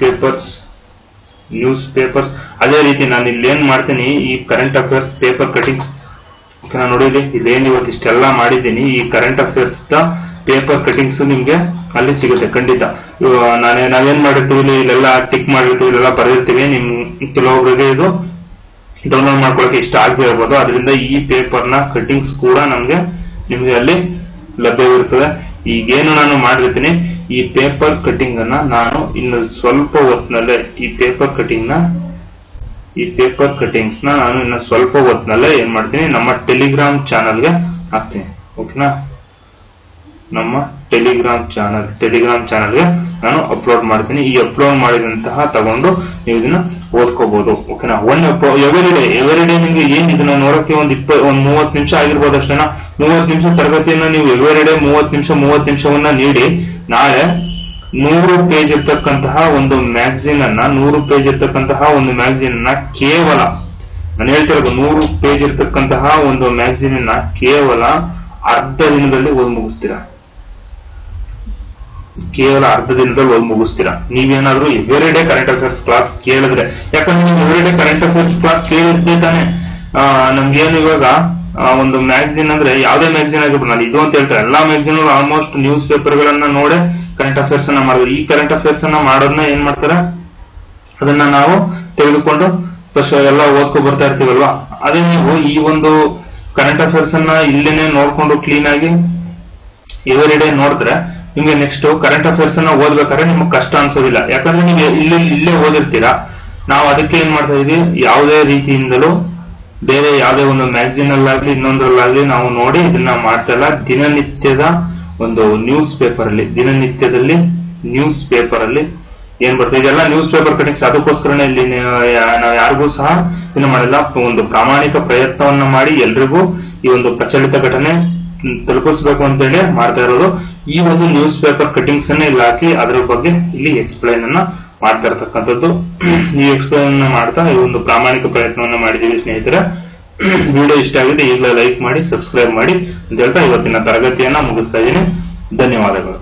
ಪೇಪರ್ಸ್ ಅದೇ ರೀತಿ ನಾನು ಇಲ್ಲಿ ಏನ್ ಮಾಡ್ತೀನಿ, ಈ ಕರೆಂಟ್ ಅಫೇರ್ಸ್ ಪೇಪರ್ ಕಟಿಂಗ್ಸ್ ಓಕೆನಾ. ನೋಡಿ ಇಲ್ಲೇನು ಇವತ್ತು ಇಷ್ಟೆಲ್ಲ ಮಾಡಿದ್ದೀನಿ. ಈ ಕರೆಂಟ್ ಅಫೇರ್ಸ್ ಪೇಪರ್ ಕಟಿಂಗ್ಸ್ ನಿಮ್ಗೆ ಅಲ್ಲಿ ಸಿಗುತ್ತೆ ಖಂಡಿತ. ನಾವೇನ್ ಮಾಡಿರ್ತೀವಿ, ಇಲ್ಲೆಲ್ಲ ಟಿಕ್ ಮಾಡಿರ್ತೀವಿ, ಇಲ್ಲೆಲ್ಲ ಬರೆದಿರ್ತೀವಿ. ನಿಮ್ ಕೆಲವೊಬ್ಬರಿಗೆ ಇದು ಡೌನ್ಲೋಡ್ ಮಾಡ್ಕೊಳಕ್ಕೆ ಇಷ್ಟ ಆಗದೆ ಇರ್ಬೋದು. ಅದರಿಂದ ಈ ಪೇಪರ್ ನ ಕಟಿಂಗ್ಸ್ ಕೂಡ ನಿಮ್ಗೆ ಅಲ್ಲಿ ಲಭ್ಯವಿರುತ್ತದೆ. ಈಗೇನು ನಾನು ಮಾಡಿರ್ತೀನಿ, ಈ ಪೇಪರ್ ಕಟಿಂಗ್ ಅನ್ನ ನಾನು ಇನ್ನು ಸ್ವಲ್ಪ ಹೊತ್ತಿನಲ್ಲೇ ಈ ಪೇಪರ್ ಕಟಿಂಗ್ಸ್ ನ ನಾನು ಇನ್ನು ಸ್ವಲ್ಪ ಹೊತ್ತಿನಲ್ಲೇ ಏನ್ ಮಾಡ್ತೀನಿ, ನಮ್ಮ ಟೆಲಿಗ್ರಾಮ್ ಚಾನಲ್ಗೆ ಹಾಕ್ತೀನಿ. ಓಕೆನಾ. ನಮ್ಮ ಟೆಲಿಗ್ರಾಮ್ ಚಾನಲ್ಗೆ ನಾನು ಅಪ್ಲೋಡ್ ಮಾಡ್ತೀನಿ. ಈ ಅಪ್ಲೋಡ್ ಮಾಡಿದಂತಹ ತಗೊಂಡು ನೀವು ಇದನ್ನ ಓದ್ಕೋಬಹುದು. ಓಕೆನಾ. ಎವ್ರಿ ಡೇ ನಿಮ್ಗೆ ಏನ್ ಇದನ್ನ ನೋಡಕ್ಕೆ ಒಂದ್ 30 ನಿಮಿಷ ಆಗಿರ್ಬೋದು ಅಷ್ಟೇನಾ. 30 ನಿಮಿಷ ತರಗತಿಯನ್ನ ನೀವು ಎವ್ರಿ ಡೇ 30 ನಿಮಿಷವನ್ನ ನೀಡಿ, ನಾಳೆ 100 ಪೇಜ್ ಇರ್ತಕ್ಕಂತಹ ಒಂದು ಮ್ಯಾಗಝಿನ್ ಅನ್ನ ಕೇವಲ ನಾನು ಹೇಳ್ತಿರೋದು 100 ಪೇಜ್ ಇರ್ತಕ್ಕಂತಹ ಒಂದು ಮ್ಯಾಗಝಿನ್ ಅನ್ನ ಕೇವಲ ಅರ್ಧ ದಿನದಲ್ಲಿ ಓದಿ ಮುಗಿಸ್ತೀರಾ. ನೀವೇನಾದ್ರೂ every day current affairs class ಕೇಳಿದ್ರೆ, ಯಾಕಂದ್ರೆ ನೀವು every day current affairs class ಕೇಳಿರ್ತೀವಿ ತಾನೆ. ನಮ್ಗೇನು ಇವಾಗ ಒಂದು ಮ್ಯಾಗಝಿನ್ ಅಂದ್ರೆ ಯಾವ್ದೇ ಮ್ಯಾಗಝಿನ್ ಆಗಿರ್ಬೋದು, ನಾನು ಇದು ಅಂತ ಹೇಳ್ತಾರೆ, ಎಲ್ಲಾ ಮ್ಯಾಗಝಿನ್ ಆಲ್ಮೋಸ್ಟ್ ನ್ಯೂಸ್ ಪೇಪರ್ ಗಳನ್ನ ನೋಡೇ ಕರೆಂಟ್ ಅಫೇರ್ಸ್ ಅನ್ನ ಮಾಡಿದ್ರು. ಈ ಕರೆಂಟ್ ಅಫೇರ್ಸ್ ಅನ್ನ ಮಾಡೋದನ್ನ ಏನ್ ಮಾಡ್ತಾರೆ, ಅದನ್ನ ನಾವು ತೆಗೆದುಕೊಂಡು ಎಲ್ಲ ಓದ್ಕೊ ಬರ್ತಾ ಇರ್ತೀವಲ್ವಾ. ಅದೇ ನೀವು ಈ ಒಂದು ಕರೆಂಟ್ ಅಫೇರ್ಸ್ ಅನ್ನ ಇಲ್ಲೇನೆ ನೋಡ್ಕೊಂಡು ಕ್ಲೀನ್ ಆಗಿ ಎವ್ರಿ ಡೇ ನೋಡಿದ್ರೆ ನಿಮ್ಗೆ ನೆಕ್ಸ್ಟ್ ಕರೆಂಟ್ ಅಫೇರ್ಸ್ ಅನ್ನ ಓದ್ಬೇಕಾದ್ರೆ ನಿಮ್ಗೆ ಕಷ್ಟ ಅನ್ಸೋದಿಲ್ಲ. ಯಾಕಂದ್ರೆ ನೀವು ಇಲ್ಲೇ ಓದಿರ್ತೀರಾ. ನಾವು ಅದಕ್ಕೆ ಏನ್ ಮಾಡ್ತಾ ಇದೀವಿ, ಯಾವುದೇ ರೀತಿಯಿಂದಲೂ ಬೇರೆ ಯಾವುದೇ ಒಂದು ಮ್ಯಾಗಝಿನ್ ಅಲ್ಲಾಗ್ಲಿ ಇನ್ನೊಂದ್ರಲ್ಲಾಗ್ಲಿ ನಾವು ನೋಡಿ ಇದನ್ನ ಮಾಡ್ತಾ ಇಲ್ಲ. ದಿನನಿತ್ಯದ ಒಂದು ನ್ಯೂಸ್ ಪೇಪರ್ ಅಲ್ಲಿ ಏನ್ ಬರ್ತದೆ, ಇದೆಲ್ಲ ನ್ಯೂಸ್ ಪೇಪರ್ ಕಟಿಂಗ್ಸ್. ಅದಕ್ಕೋಸ್ಕರನೇ ಇಲ್ಲಿ ನಾವು ಯಾರಿಗೂ ಸಹ ಇದನ್ನ ಮಾಡಿಲ್ಲ. ಒಂದು ಪ್ರಾಮಾಣಿಕ ಪ್ರಯತ್ನವನ್ನ ಮಾಡಿ ಎಲ್ರಿಗೂ ಈ ಒಂದು ಪ್ರಚಲಿತ ಘಟನೆ ತಲುಪಿಸಬೇಕು ಅಂತೇಳಿ ಮಾಡ್ತಾ ಇರೋದು. ಈ ಒಂದು ನ್ಯೂಸ್ ಪೇಪರ್ ಕಟಿಂಗ್ಸ್ ಅನ್ನ ಇಲ್ಲಿ ಹಾಕಿ ಅದರ ಬಗ್ಗೆ ಇಲ್ಲಿ ಎಕ್ಸ್ಪ್ಲೈನ್ ಅನ್ನ ಮಾಡ್ತಾ ಇರ್ತಕ್ಕಂಥದ್ದು. ಈ ಎಕ್ಸ್ಪ್ಲೈನ್ ಮಾಡ್ತಾ ಈ ಒಂದು ಪ್ರಾಮಾಣಿಕ ಪ್ರಯತ್ನವನ್ನ ಮಾಡಿದೀವಿ ಸ್ನೇಹಿತರೆ. ವಿಡಿಯೋ ಇಷ್ಟ ಆಗಿದೆ ಈಗಲೇ ಲೈಕ್ ಮಾಡಿ, ಸಬ್ಸ್ಕ್ರೈಬ್ ಮಾಡಿ ಅಂತ ಹೇಳ್ತಾ ಇವತ್ತಿನ ತರಗತಿಯನ್ನ ಮುಗಿಸ್ತಾ ಇದ್ದೀನಿ. ಧನ್ಯವಾದಗಳು.